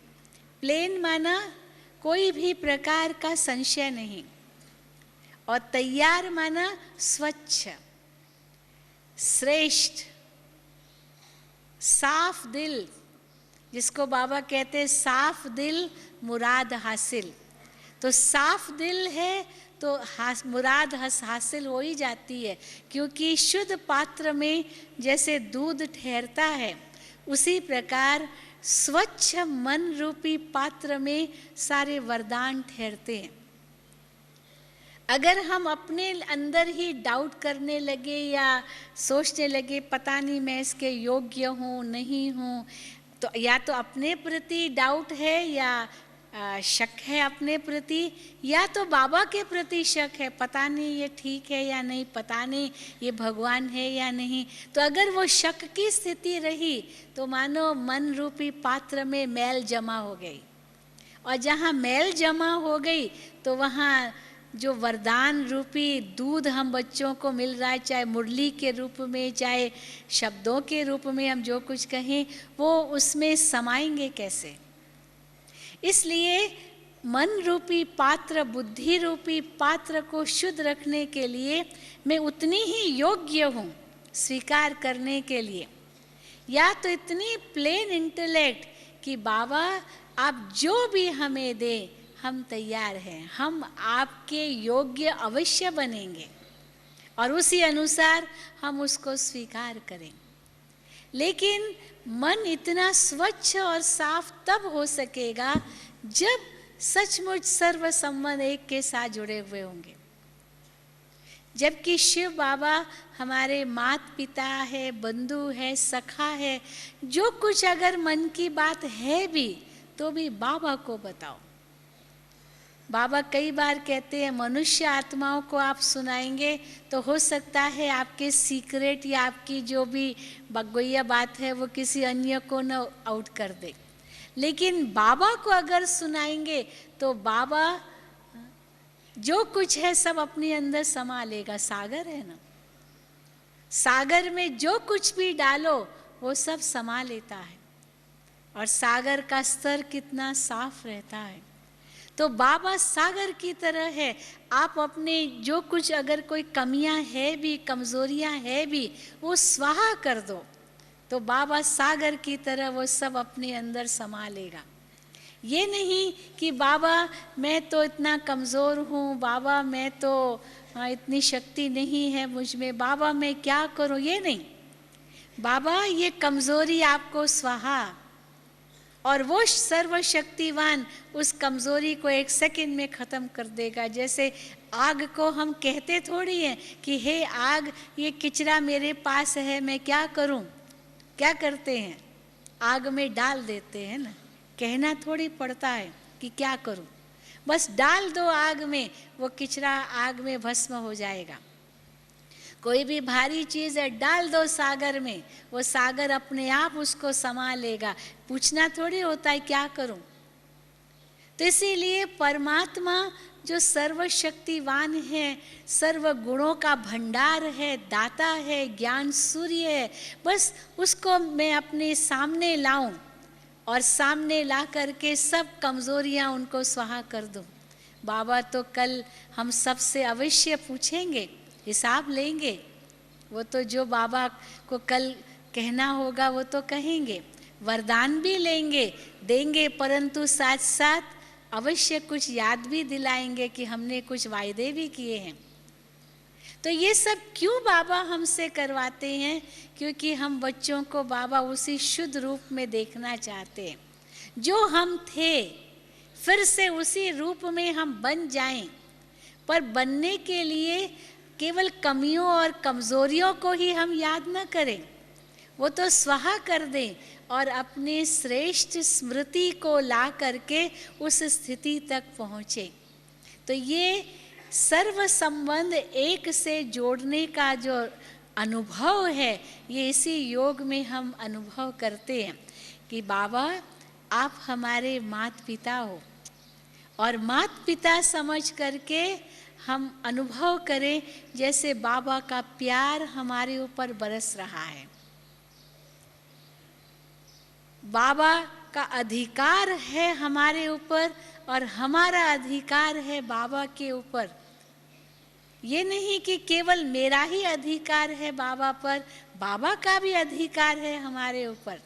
प्लेन माना कोई भी प्रकार का संशय नहीं। और तैयार माना स्वच्छ, श्रेष्ठ, साफ दिल, जिसको बाबा कहते हैं साफ दिल मुराद हासिल। तो साफ दिल है तो मुराद हासिल हो ही जाती है, क्योंकि शुद्ध पात्र में जैसे दूध ठहरता है, उसी प्रकार स्वच्छ मन रूपी पात्र में सारे वरदान ठहरते हैं। अगर हम अपने अंदर ही डाउट करने लगे या सोचने लगे पता नहीं मैं इसके योग्य हूँ नहीं हूँ, तो या तो अपने प्रति डाउट है या शक है अपने प्रति, या तो बाबा के प्रति शक है, पता नहीं ये ठीक है या नहीं, पता नहीं ये भगवान है या नहीं। तो अगर वो शक की स्थिति रही तो मानो मन रूपी पात्र में मैल जमा हो गई, और जहाँ मैल जमा हो गई तो वहाँ जो वरदान रूपी दूध हम बच्चों को मिल रहा है, चाहे मुरली के रूप में चाहे शब्दों के रूप में हम जो कुछ कहें, वो उसमें समाएंगे कैसे। इसलिए मन रूपी पात्र, बुद्धि रूपी पात्र को शुद्ध रखने के लिए मैं उतनी ही योग्य हूँ स्वीकार करने के लिए, या तो इतनी प्लेन इंटेलेक्ट कि बाबा आप जो भी हमें दें हम तैयार हैं, हम आपके योग्य अवश्य बनेंगे और उसी अनुसार हम उसको स्वीकार करें। लेकिन मन इतना स्वच्छ और साफ तब हो सकेगा जब सचमुच सर्व संबंध एक के साथ जुड़े हुए होंगे। जबकि शिव बाबा हमारे माता पिता है, बंधु है, सखा है, जो कुछ अगर मन की बात है भी तो भी बाबा को बताओ। बाबा कई बार कहते हैं मनुष्य आत्माओं को आप सुनाएंगे तो हो सकता है आपके सीक्रेट या आपकी जो भी बगोइया बात है वो किसी अन्य को न आउट कर दे, लेकिन बाबा को अगर सुनाएंगे तो बाबा जो कुछ है सब अपने अंदर समा लेगा। सागर है ना, सागर में जो कुछ भी डालो वो सब समा लेता है, और सागर का स्तर कितना साफ रहता है। तो बाबा सागर की तरह है, आप अपने जो कुछ अगर कोई कमियां है भी, कमजोरियां है भी, वो स्वाहा कर दो तो बाबा सागर की तरह वो सब अपने अंदर समा लेगा। ये नहीं कि बाबा मैं तो इतना कमज़ोर हूँ, बाबा मैं तो इतनी शक्ति नहीं है मुझ में, बाबा मैं क्या करूँ, ये नहीं। बाबा ये कमज़ोरी आपको स्वाहा, और वो सर्वशक्तिवान उस कमज़ोरी को एक सेकंड में ख़त्म कर देगा। जैसे आग को हम कहते थोड़ी हैं कि हे आग ये किचरा मेरे पास है मैं क्या करूं, क्या करते हैं आग में डाल देते हैं ना, कहना थोड़ी पड़ता है कि क्या करूं, बस डाल दो आग में, वो किचरा आग में भस्म हो जाएगा। कोई भी भारी चीज़ है डाल दो सागर में, वो सागर अपने आप उसको समा लेगा, पूछना थोड़ी होता है क्या करूं। तो इसीलिए परमात्मा जो सर्वशक्तिवान है, सर्व गुणों का भंडार है, दाता है, ज्ञान सूर्य है, बस उसको मैं अपने सामने लाऊं और सामने ला करके सब कमज़ोरियां उनको स्वाहा कर दूं। बाबा तो कल हम सबसे अवश्य पूछेंगे, हिसाब लेंगे। वो तो जो बाबा को कल कहना होगा वो तो कहेंगे, वरदान भी लेंगे देंगे, परंतु साथ साथ अवश्य कुछ याद भी दिलाएंगे कि हमने कुछ वायदे भी किए हैं। तो ये सब क्यों बाबा हमसे करवाते हैं? क्योंकि हम बच्चों को बाबा उसी शुद्ध रूप में देखना चाहते हैं, जो हम थे फिर से उसी रूप में हम बन जाएं। पर बनने के लिए केवल कमियों और कमज़ोरियों को ही हम याद न करें, वो तो स्वाहा कर दें और अपने श्रेष्ठ स्मृति को ला करके उस स्थिति तक पहुँचे। तो ये सर्व संबंध एक से जोड़ने का जो अनुभव है, ये इसी योग में हम अनुभव करते हैं कि बाबा आप हमारे माता पिता हो, और माता पिता समझ करके हम अनुभव करें जैसे बाबा का प्यार हमारे ऊपर बरस रहा है। बाबा का अधिकार है हमारे ऊपर और हमारा अधिकार है बाबा के ऊपर। ये नहीं कि केवल मेरा ही अधिकार है बाबा पर, बाबा का भी अधिकार है हमारे ऊपर।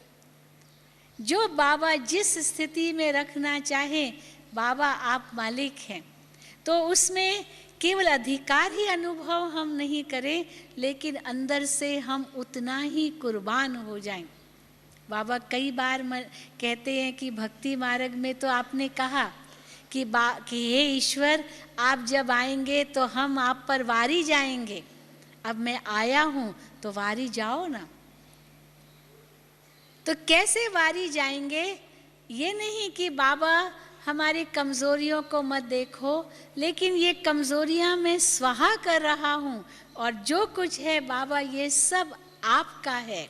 जो बाबा जिस स्थिति में रखना चाहे, बाबा आप मालिक हैं, तो उसमें केवल अधिकार ही अनुभव हम नहीं करें, लेकिन अंदर से हम उतना ही कुर्बान हो जाएं। बाबा कई बार कहते हैं कि भक्ति मार्ग में तो आपने कहा कि हे ईश्वर, आप जब आएंगे तो हम आप पर वारी जाएंगे। अब मैं आया हूँ तो वारी जाओ ना। तो कैसे वारी जाएंगे? ये नहीं कि बाबा हमारी कमज़ोरियों को मत देखो, लेकिन ये कमज़ोरियाँ मैं स्वाहा कर रहा हूँ और जो कुछ है बाबा ये सब आपका है।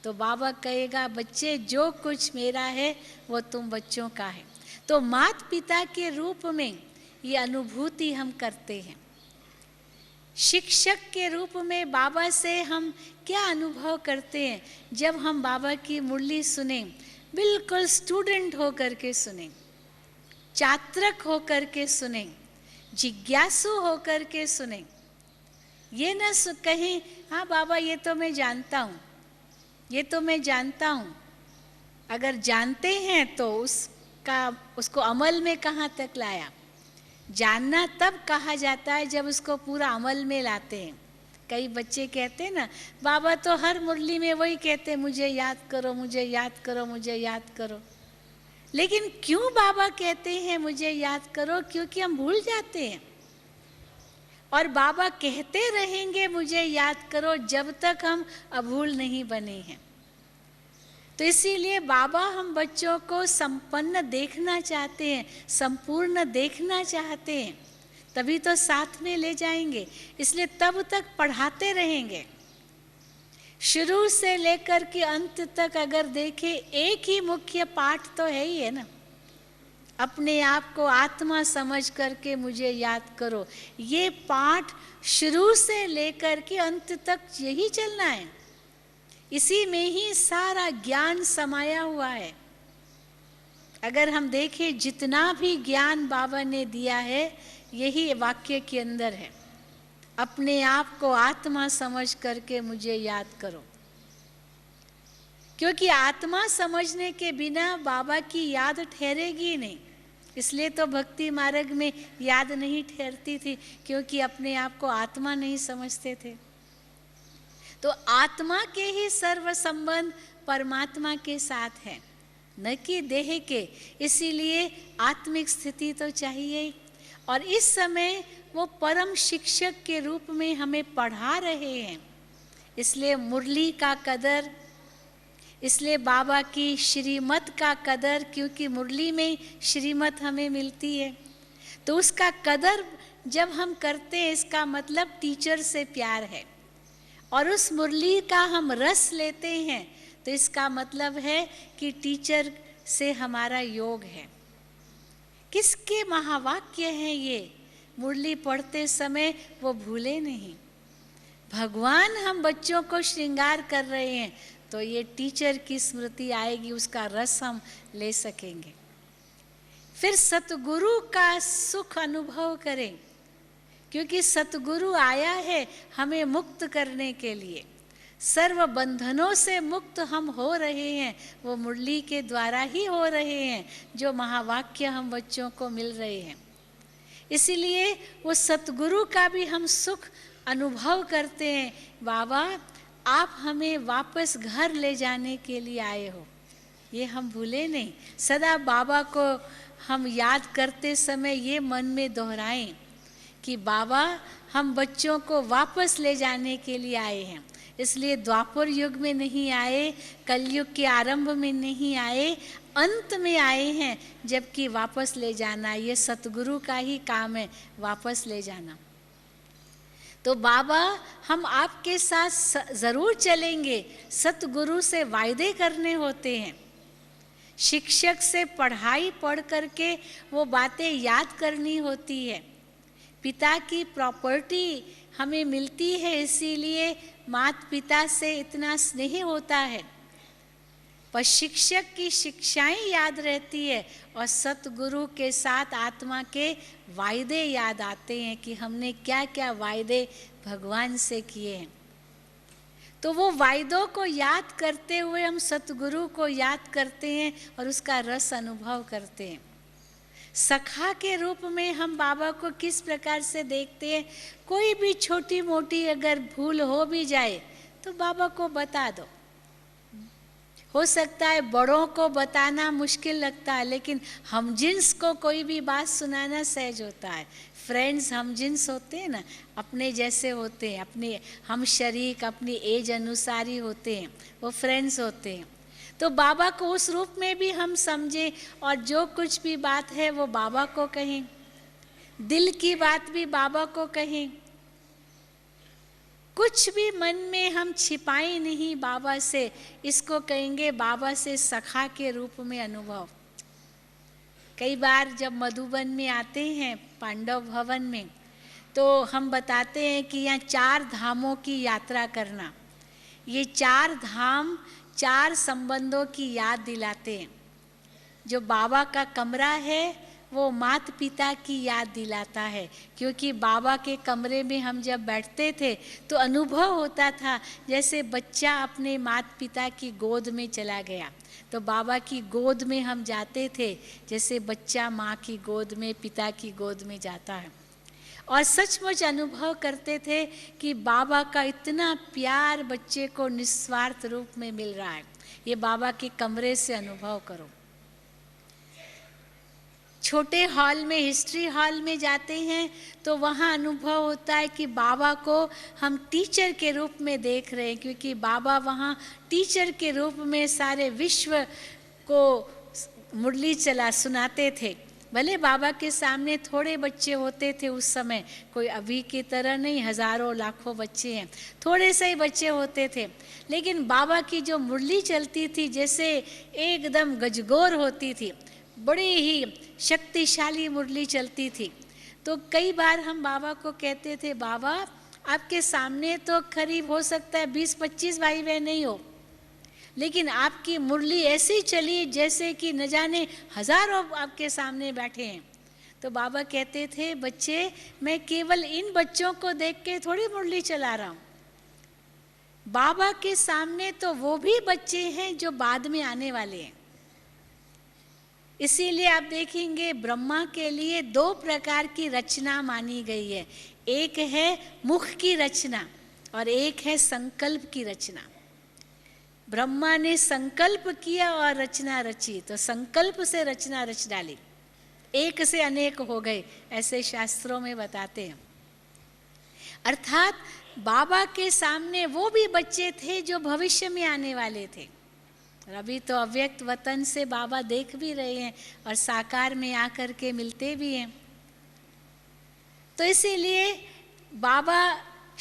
तो बाबा कहेगा, बच्चे जो कुछ मेरा है वो तुम बच्चों का है। तो माता पिता के रूप में ये अनुभूति हम करते हैं। शिक्षक के रूप में बाबा से हम क्या अनुभव करते हैं? जब हम बाबा की मुरली सुने, बिल्कुल स्टूडेंट होकर के सुने, छात्रक होकर के सुने, जिज्ञासु होकर के सुने। ये न कहें हाँ बाबा ये तो मैं जानता हूँ, ये तो मैं जानता हूँ। अगर जानते हैं तो उसको अमल में कहाँ तक लाया? जानना तब कहा जाता है जब उसको पूरा अमल में लाते हैं। कई बच्चे कहते हैं ना, बाबा तो हर मुरली में वही कहते हैं, मुझे याद करो, मुझे याद करो, मुझे याद करो। लेकिन क्यों बाबा कहते हैं मुझे याद करो? क्योंकि हम भूल जाते हैं। और बाबा कहते रहेंगे मुझे याद करो जब तक हम अभूल नहीं बने हैं। तो इसीलिए बाबा हम बच्चों को संपन्न देखना चाहते हैं, संपूर्ण देखना चाहते हैं, तभी तो साथ में ले जाएंगे। इसलिए तब तक पढ़ाते रहेंगे। शुरू से लेकर के अंत तक अगर देखें, एक ही मुख्य पाठ तो है ही है ना, अपने आप को आत्मा समझ करके मुझे याद करो। ये पाठ शुरू से लेकर के अंत तक यही चलना है। इसी में ही सारा ज्ञान समाया हुआ है। अगर हम देखें, जितना भी ज्ञान बाबा ने दिया है यही वाक्य के अंदर है। अपने आप को आत्मा समझ करके मुझे याद करो। क्योंकि आत्मा समझने के बिना बाबा की याद ठहरेगी नहीं। इसलिए तो भक्ति मार्ग में याद नहीं ठहरती थी, क्योंकि अपने आप को आत्मा नहीं समझते थे। तो आत्मा के ही सर्व संबंध परमात्मा के साथ है, न कि देह के। इसीलिए आत्मिक स्थिति तो चाहिए। और इस समय वो परम शिक्षक के रूप में हमें पढ़ा रहे हैं। इसलिए मुरली का कदर, इसलिए बाबा की श्रीमत का कदर, क्योंकि मुरली में श्रीमत हमें मिलती है। तो उसका कदर जब हम करते हैं, इसका मतलब टीचर से प्यार है। और उस मुरली का हम रस लेते हैं, तो इसका मतलब है कि टीचर से हमारा योग है। किसके महावाक्य हैं ये? मुरली पढ़ते समय वो भूले नहीं। भगवान हम बच्चों को श्रृंगार कर रहे हैं, तो ये टीचर की स्मृति आएगी, उसका रस हम ले सकेंगे। फिर सतगुरु का सुख अनुभव करें, क्योंकि सतगुरु आया है हमें मुक्त करने के लिए। सर्व बंधनों से मुक्त हम हो रहे हैं, वो मुरली के द्वारा ही हो रहे हैं, जो महावाक्य हम बच्चों को मिल रहे हैं। इसीलिए वो सतगुरु का भी हम सुख अनुभव करते हैं। बाबा आप हमें वापस घर ले जाने के लिए आए हो, ये हम भूले नहीं। सदा बाबा को हम याद करते समय ये मन में दोहराएं कि बाबा हम बच्चों को वापस ले जाने के लिए आए हैं। इसलिए द्वापर युग में नहीं आए, कलयुग के आरंभ में नहीं आए, अंत में आए हैं, जबकि वापस ले जाना ये सतगुरु का ही काम है, वापस ले जाना। तो बाबा हम आपके साथ ज़रूर चलेंगे, सतगुरु से वायदे करने होते हैं। शिक्षक से पढ़ाई पढ़ करके वो बातें याद करनी होती है। पिता की प्रॉपर्टी हमें मिलती है, इसीलिए माता पिता से इतना स्नेह होता है। पर शिक्षक की शिक्षाएं याद रहती है और सतगुरु के साथ आत्मा के वायदे याद आते हैं कि हमने क्या क्या वायदे भगवान से किए हैं। तो वो वायदों को याद करते हुए हम सतगुरु को याद करते हैं और उसका रस अनुभव करते हैं। सखा के रूप में हम बाबा को किस प्रकार से देखते हैं, कोई भी छोटी मोटी अगर भूल हो भी जाए तो बाबा को बता दो। हो सकता है बड़ों को बताना मुश्किल लगता है, लेकिन हमजिन्स को कोई भी बात सुनाना सहज होता है। फ्रेंड्स हमजिन्स होते हैं ना, अपने जैसे होते हैं, अपने हम शरीक अपनी एज अनुसार ही होते हैं, वो फ्रेंड्स होते हैं। तो बाबा को उस रूप में भी हम समझें और जो कुछ भी बात है वो बाबा को कहें, दिल की बात भी बाबा को कहें, कुछ भी मन में हम छिपाएं नहीं बाबा से, इसको कहेंगे बाबा से सखा के रूप में अनुभव। कई बार जब मधुबन में आते हैं पांडव भवन में, तो हम बताते हैं कि यहाँ 4 धामों की यात्रा करना, ये 4 धाम 4 संबंधों की याद दिलाते हैं। जो बाबा का कमरा है वो माता पिता की याद दिलाता है, क्योंकि बाबा के कमरे में हम जब बैठते थे तो अनुभव होता था जैसे बच्चा अपने माता पिता की गोद में चला गया। तो बाबा की गोद में हम जाते थे जैसे बच्चा माँ की गोद में, पिता की गोद में जाता है, और सचमुच अनुभव करते थे कि बाबा का इतना प्यार बच्चे को निस्वार्थ रूप में मिल रहा है। ये बाबा के कमरे से अनुभव करो। छोटे हॉल में, हिस्ट्री हॉल में जाते हैं तो वहाँ अनुभव होता है कि बाबा को हम टीचर के रूप में देख रहे हैं, क्योंकि बाबा वहाँ टीचर के रूप में सारे विश्व को मुरली चला सुनाते थे। भले बाबा के सामने थोड़े बच्चे होते थे उस समय, कोई अभी की तरह नहीं, हजारों लाखों बच्चे हैं, थोड़े से ही बच्चे होते थे, लेकिन बाबा की जो मुरली चलती थी जैसे एकदम गजगोर होती थी, बड़ी ही शक्तिशाली मुरली चलती थी। तो कई बार हम बाबा को कहते थे, बाबा आपके सामने तो करीब हो सकता है 20-25 भाई बहन नहीं हो, लेकिन आपकी मुरली ऐसी चली जैसे कि न जाने हजारों आपके सामने बैठे हैं। तो बाबा कहते थे, बच्चे मैं केवल इन बच्चों को देख के थोड़ी मुरली चला रहा हूँ, बाबा के सामने तो वो भी बच्चे हैं जो बाद में आने वाले हैं। इसीलिए आप देखेंगे ब्रह्मा के लिए 2 प्रकार की रचना मानी गई है, एक है मुख की रचना और एक है संकल्प की रचना। ब्रह्मा ने संकल्प किया और रचना रची, तो संकल्प से रचना रच डाली, एक से अनेक हो गए, ऐसे शास्त्रों में बताते हैं। अर्थात बाबा के सामने वो भी बच्चे थे जो भविष्य में आने वाले थे। अभी तो अव्यक्त वतन से बाबा देख भी रहे हैं और साकार में आकर के मिलते भी हैं। तो इसीलिए बाबा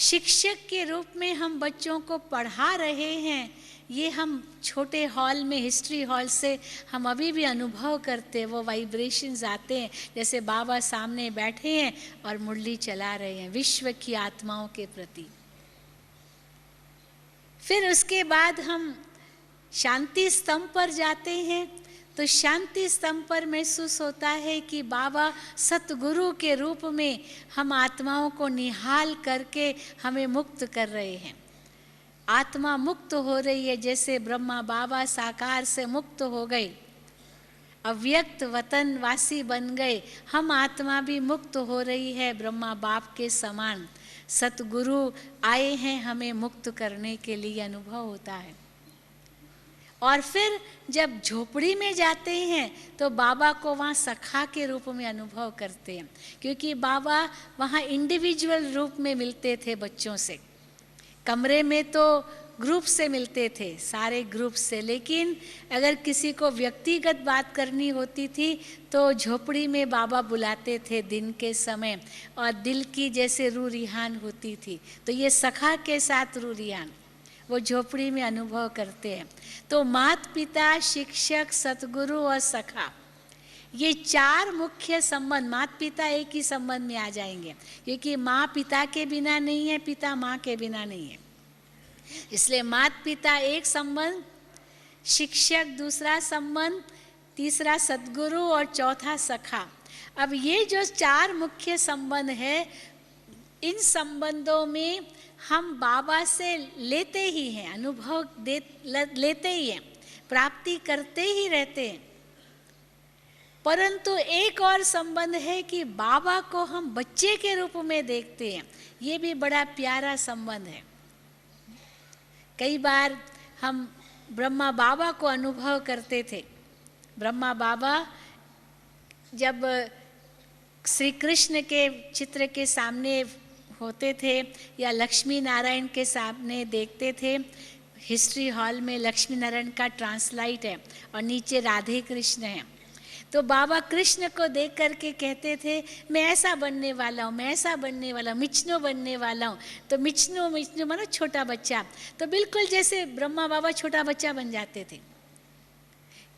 शिक्षक के रूप में हम बच्चों को पढ़ा रहे हैं, ये हम छोटे हॉल में, हिस्ट्री हॉल से हम अभी भी अनुभव करते हैं। वो वाइब्रेशंस आते हैं जैसे बाबा सामने बैठे हैं और मुरली चला रहे हैं विश्व की आत्माओं के प्रति। फिर उसके बाद हम शांति स्तंभ पर जाते हैं, तो शांति स्तंभ पर महसूस होता है कि बाबा सतगुरु के रूप में हम आत्माओं को निहाल करके हमें मुक्त कर रहे हैं। आत्मा मुक्त हो रही है, जैसे ब्रह्मा बाबा साकार से मुक्त हो गए, अव्यक्त वतन वासी बन गए, हम आत्मा भी मुक्त हो रही है ब्रह्मा बाप के समान। सतगुरु आए हैं हमें मुक्त करने के लिए, अनुभव होता है। और फिर जब झोपड़ी में जाते हैं तो बाबा को वहाँ सखा के रूप में अनुभव करते हैं, क्योंकि बाबा वहाँ इंडिविजुअल रूप में मिलते थे बच्चों से। कमरे में तो ग्रुप से मिलते थे, सारे ग्रुप से, लेकिन अगर किसी को व्यक्तिगत बात करनी होती थी तो झोपड़ी में बाबा बुलाते थे दिन के समय, और दिल की जैसे रूह रिहान होती थी, तो ये सखा के साथ रूह रिहान वो झोपड़ी में अनुभव करते हैं। तो माता पिता, शिक्षक, सतगुरु और सखा, ये 4 मुख्य संबंध, माता पिता एक ही संबंध में आ जाएंगे, क्योंकि माँ पिता के बिना नहीं है, पिता माँ के बिना नहीं है। इसलिए माता पिता एक संबंध, शिक्षक दूसरा संबंध, तीसरा सद्गुरु और चौथा सखा। अब ये जो 4 मुख्य संबंध है, इन संबंधों में हम बाबा से लेते ही हैं, अनुभव लेते ही हैं, प्राप्ति करते ही रहते हैं। परंतु एक और संबंध है कि बाबा को हम बच्चे के रूप में देखते हैं। ये भी बड़ा प्यारा संबंध है। कई बार हम ब्रह्मा बाबा को अनुभव करते थे। ब्रह्मा बाबा जब श्री कृष्ण के चित्र के सामने होते थे या लक्ष्मी नारायण के सामने देखते थे, हिस्ट्री हॉल में लक्ष्मी नारायण का ट्रांसलाइट है और नीचे राधे कृष्ण है, तो बाबा कृष्ण को देख करके कहते थे मैं ऐसा बनने वाला हूँ, मैं ऐसा बनने वाला हूँ, मिचनो बनने वाला हूँ। तो मिचनो मिचनो मानो छोटा बच्चा, तो बिल्कुल जैसे ब्रह्मा बाबा छोटा बच्चा बन जाते थे।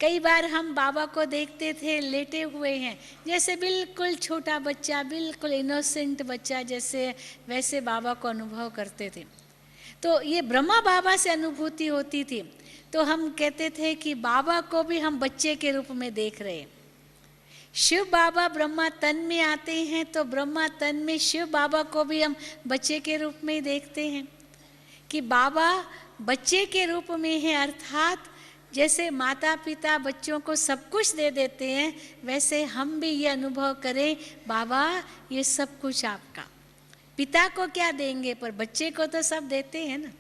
कई बार हम बाबा को देखते थे लेटे हुए हैं, जैसे बिल्कुल छोटा बच्चा, बिल्कुल इनोसेंट बच्चा जैसे, वैसे बाबा को अनुभव करते थे। तो ये ब्रह्मा बाबा से अनुभूति होती थी। तो हम कहते थे कि बाबा को भी हम बच्चे के रूप में देख रहे हैं। शिव बाबा ब्रह्मा तन में आते हैं तो ब्रह्मा तन में शिव बाबा को भी हम बच्चे के रूप में देखते हैं कि बाबा बच्चे के रूप में है। अर्थात जैसे माता पिता बच्चों को सब कुछ दे देते हैं, वैसे हम भी ये अनुभव करें बाबा ये सब कुछ आपका। पिता को क्या देंगे पर बच्चे को तो सब देते हैं ना।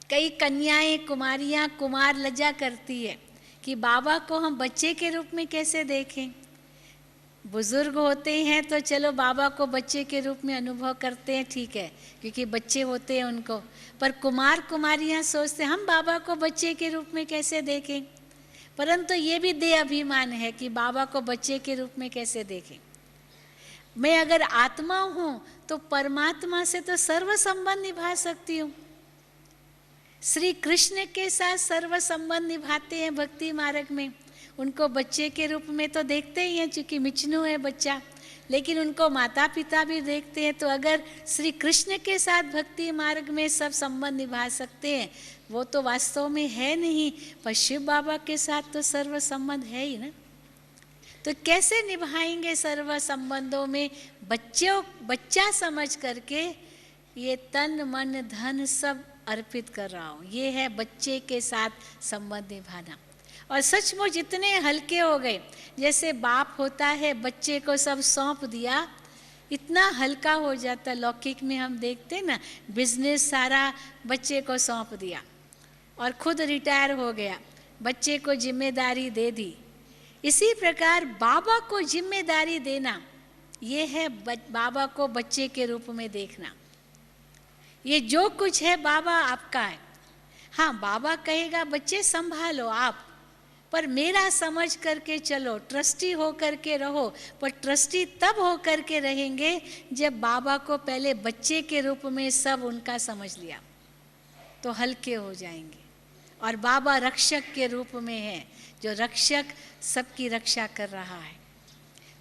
कई कन्याएं कुमारियां कुमार लज्जा करती है कि बाबा को हम बच्चे के रूप में कैसे देखें। बुजुर्ग होते हैं तो चलो बाबा को बच्चे के रूप में अनुभव करते हैं, ठीक है, क्योंकि बच्चे होते हैं उनको। पर कुमार कुमारियां सोचते हम बाबा को बच्चे के रूप में कैसे देखें। परंतु ये भी दे अभिमान है कि बाबा को बच्चे के रूप में कैसे देखें। मैं अगर आत्मा हूँ तो परमात्मा से तो सर्व संबंध निभा सकती हूँ। श्री कृष्ण के साथ सर्व संबंध निभाते हैं भक्ति मार्ग में। उनको बच्चे के रूप में तो देखते ही हैं, चूँकि मिचनू है बच्चा, लेकिन उनको माता पिता भी देखते हैं। तो अगर श्री कृष्ण के साथ भक्ति मार्ग में सब संबंध निभा सकते हैं, वो तो वास्तव में है नहीं, पर शिव बाबा के साथ तो सर्व संबंध है ही ना। तो कैसे निभाएंगे सर्व संबंधों में? बच्चा समझ करके ये तन मन धन सब अर्पित कर रहा हूँ, ये है बच्चे के साथ संबंध निभाना। और सचमुच इतने हल्के हो गए, जैसे बाप होता है बच्चे को सब सौंप दिया, इतना हल्का हो जाता। लौकिक में हम देखते ना, बिजनेस सारा बच्चे को सौंप दिया और खुद रिटायर हो गया, बच्चे को जिम्मेदारी दे दी। इसी प्रकार बाबा को जिम्मेदारी देना, ये है बाबा को बच्चे के रूप में देखना। ये जो कुछ है बाबा आपका है। हाँ, बाबा कहेगा बच्चे संभालो आप, पर मेरा समझ करके चलो, ट्रस्टी हो करके रहो। पर ट्रस्टी तब हो करके रहेंगे जब बाबा को पहले बच्चे के रूप में सब उनका समझ लिया, तो हल्के हो जाएंगे। और बाबा रक्षक के रूप में है, जो रक्षक सबकी रक्षा कर रहा है।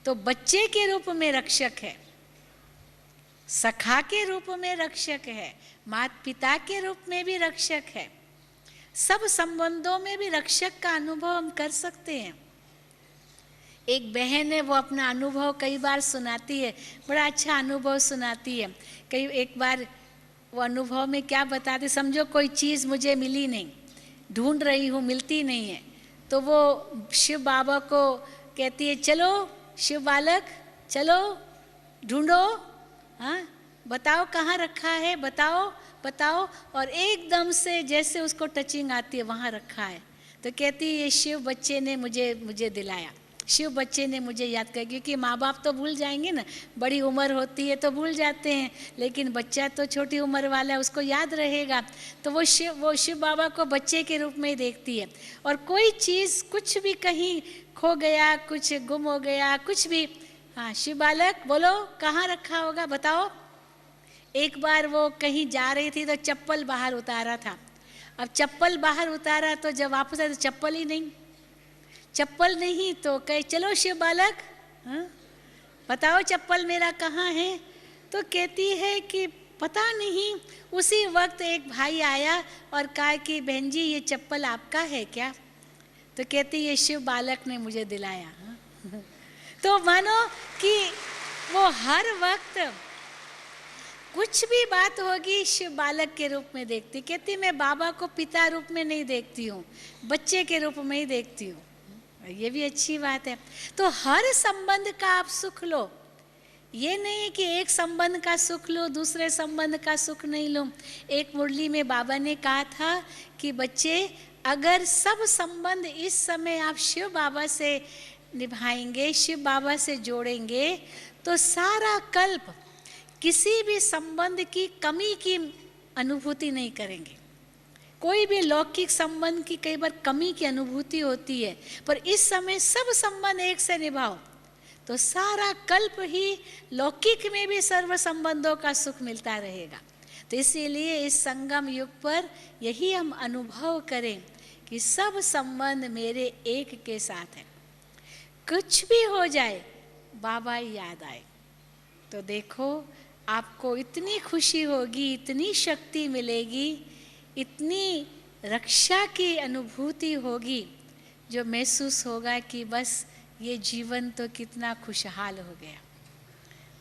तो बच्चे के रूप में रक्षक है, सखा के रूप में रक्षक है, माता पिता के रूप में भी रक्षक है। सब संबंधों में भी रक्षक का अनुभव हम कर सकते हैं। एक बहन है, वो अपना अनुभव कई बार सुनाती है, बड़ा अच्छा अनुभव सुनाती है। एक बार वो अनुभव में क्या बताती, समझो कोई चीज़ मुझे मिली नहीं, ढूंढ रही हूँ, मिलती नहीं है, तो वो शिव बाबा को कहती है चलो शिव बालक चलो ढूंढो, हाँ बताओ कहाँ रखा है, बताओ बताओ। और एकदम से जैसे उसको टचिंग आती है, वहाँ रखा है। तो कहती है ये शिव बच्चे ने मुझे दिलाया, शिव बच्चे ने मुझे याद किया। क्योंकि माँ बाप तो भूल जाएंगे ना, बड़ी उम्र होती है तो भूल जाते हैं, लेकिन बच्चा तो छोटी उम्र वाला है, उसको याद रहेगा। तो वो शिव बाबा को बच्चे के रूप में ही देखती है। और कोई चीज़ कुछ भी कहीं खो गया, कुछ गुम हो गया, कुछ भी, हाँ शिव बालक बोलो कहाँ रखा होगा बताओ। एक बार वो कहीं जा रही थी तो चप्पल बाहर उतारा था। अब चप्पल बाहर उतारा तो जब वापस आए तो चप्पल ही नहीं, चप्पल नहीं। तो कहे चलो शिव बालक, हाँ बताओ चप्पल मेरा कहाँ है। तो कहती है कि पता नहीं उसी वक्त एक भाई आया और कहा कि बहन जी ये चप्पल आपका है क्या? तो कहती ये शिव बालक ने मुझे दिलाया। तो मानो कि वो हर वक्त कुछ भी बात होगी शिव बालक के रूप में देखती। कहती मैं बाबा को पिता रूप में नहीं देखती हूँ, बच्चे के रूप में ही देखती हूँ। ये भी अच्छी बात है। तो हर संबंध का आप सुख लो, ये नहीं कि एक संबंध का सुख लो दूसरे संबंध का सुख नहीं लो। एक मुरली में बाबा ने कहा था कि बच्चे अगर सब संबंध इस समय आप शिव बाबा से निभाएंगे, शिव बाबा से जोड़ेंगे, तो सारा कल्प किसी भी संबंध की कमी की अनुभूति नहीं करेंगे। कोई भी लौकिक संबंध की कई बार कमी की अनुभूति होती है, पर इस समय सब संबंध एक से निभाओ तो सारा कल्प ही लौकिक में भी सर्व संबंधों का सुख मिलता रहेगा। तो इसीलिए इस संगम युग पर यही हम अनुभव करें कि सब संबंध मेरे एक के साथ है। कुछ भी हो जाए बाबा याद आए तो देखो आपको इतनी खुशी होगी, इतनी शक्ति मिलेगी, इतनी रक्षा की अनुभूति होगी, जो महसूस होगा कि बस ये जीवन तो कितना खुशहाल हो गया।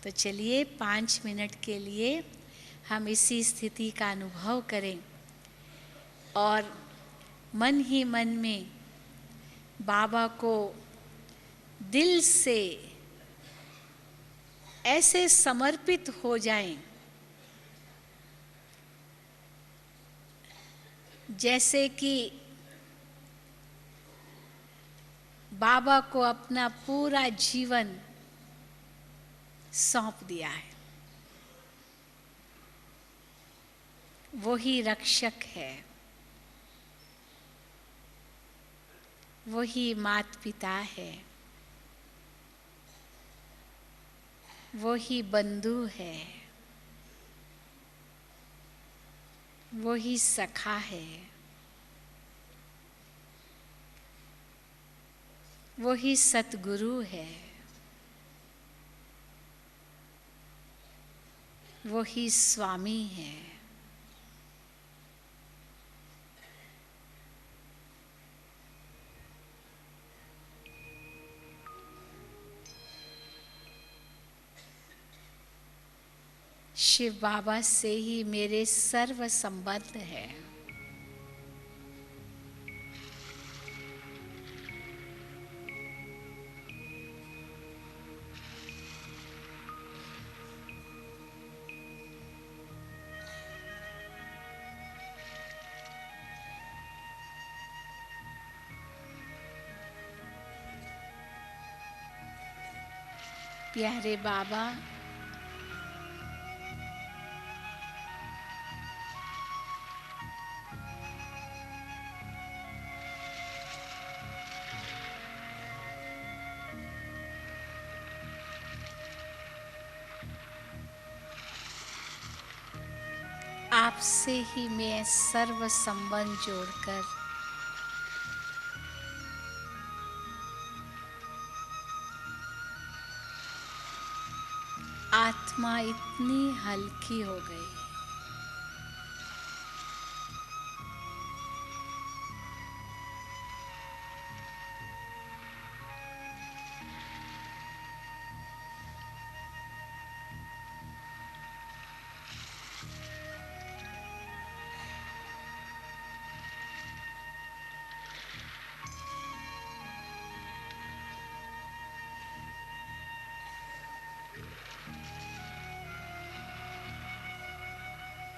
तो चलिए 5 मिनट के लिए हम इसी स्थिति का अनुभव करें और मन ही मन में बाबा को दिल से ऐसे समर्पित हो जाएं जैसे कि बाबा को अपना पूरा जीवन सौंप दिया है। वही रक्षक है, वही माता पिता है, वही बंधु है, वही सखा है, वही सतगुरु है, वही स्वामी है। शिव बाबा से ही मेरे सर्व संबंध है। प्यारे बाबा, आपसे ही मैं सर्व संबंध जोड़कर आत्मा इतनी हल्की हो गई।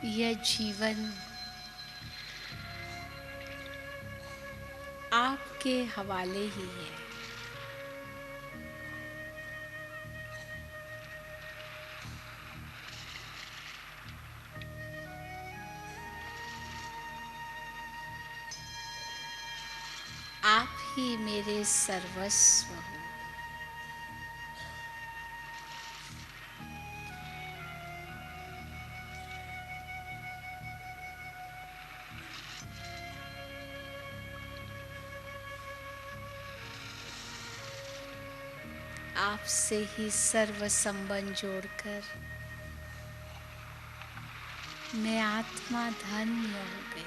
यह जीवन आपके हवाले ही है। आप ही मेरे सर्वस्व हो। आपसे ही सर्व संबंध जोड़कर मैं आत्मा धन्य हो गई।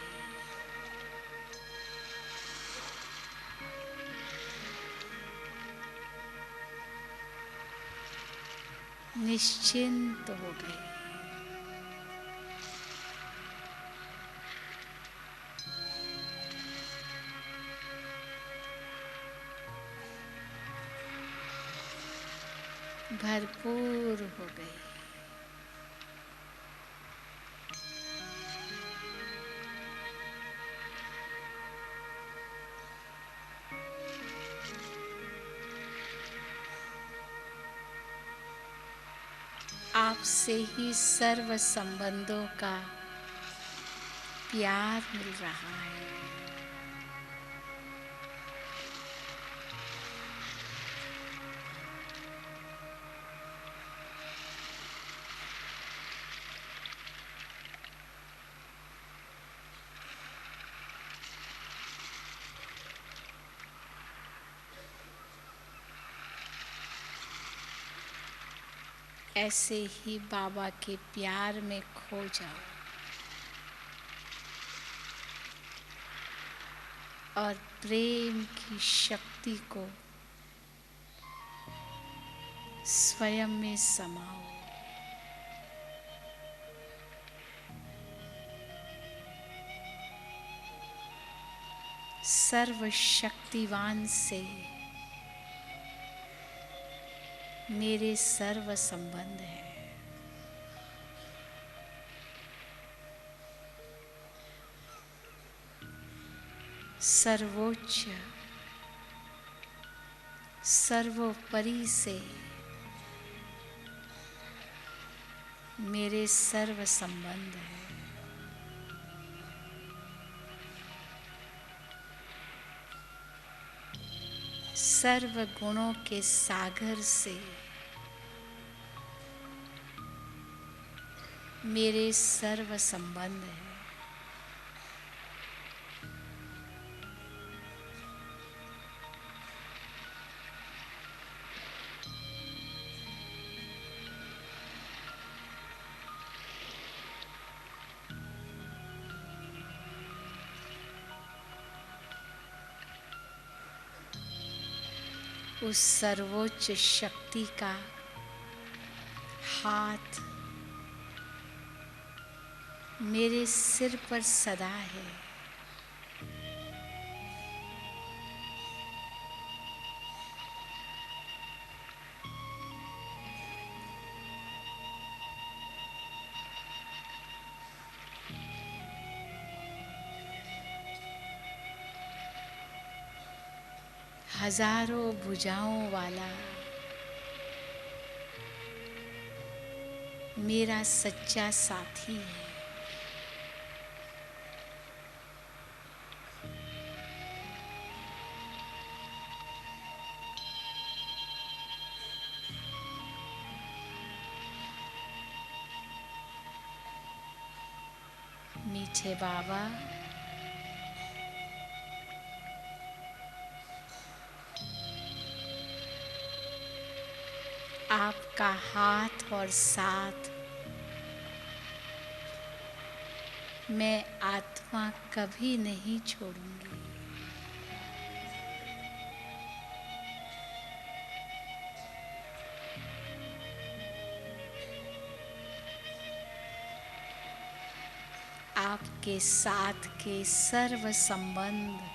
निश्चिंत हो गई। भरपूर हो गई। आपसे ही सर्व संबंधों का प्यार मिल रहा है। ऐसे ही बाबा के प्यार में खो जाओ और प्रेम की शक्ति को स्वयं में समाओ। सर्वशक्तिवान से मेरे सर्व संबंध हैं। सर्वोच्च सर्वोपरि से मेरे सर्व संबंध हैं। सर्व गुणों के सागर से मेरे सर्व संबंध हैं। उस सर्वोच्च शक्ति का हाथ मेरे सिर पर सदा है। हजारों भुजाओं वाला मेरा सच्चा साथी है। मीठे बाबा, आपका हाथ और साथ मैं आत्मा कभी नहीं छोड़ूंगी। आपके साथ के सर्व संबंध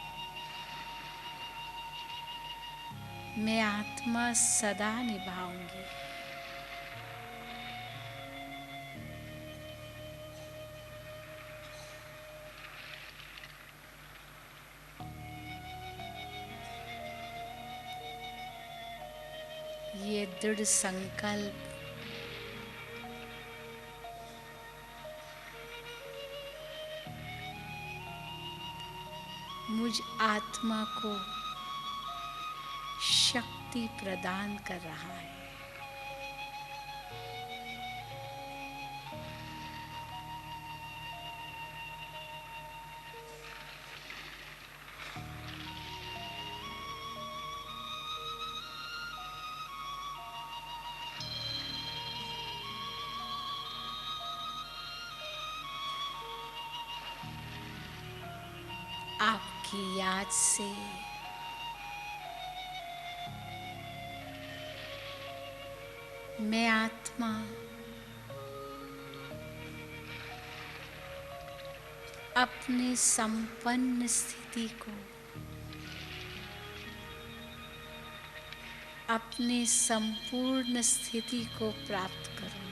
मैं आत्मा सदा निभाऊंगी। ये दृढ़ संकल्प मुझ आत्मा को शक्ति प्रदान कर रहा है। आपकी याद से मैं आत्मा अपने संपन्न स्थिति को, अपनी संपूर्ण स्थिति को प्राप्त करूंगी।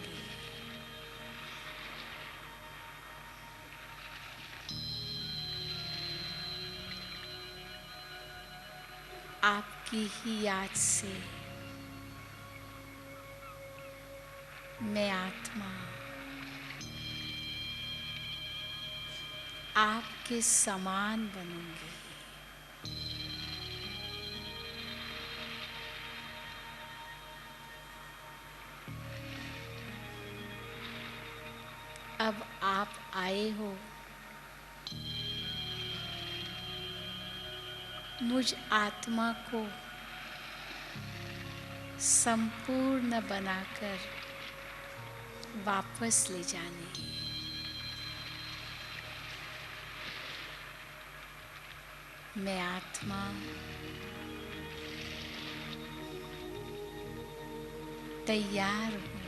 आपकी ही याद से मैं आत्मा आपके समान बनूंगी। अब आप आए हो मुझ आत्मा को संपूर्ण बनाकर वापस ले जाने। मैं आत्मा तैयार हूँ।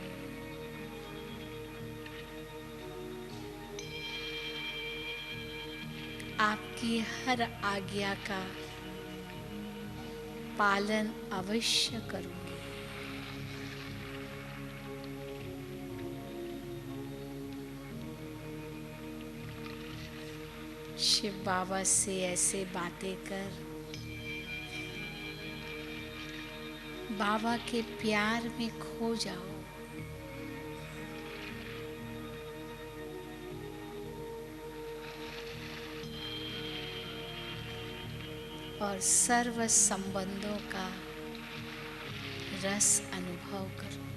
आपकी हर आज्ञा का पालन अवश्य करूंगी। शिव बाबा से ऐसे बातें कर बाबा के प्यार में खो जाओ। और सर्व संबंधों का रस अनुभव करो।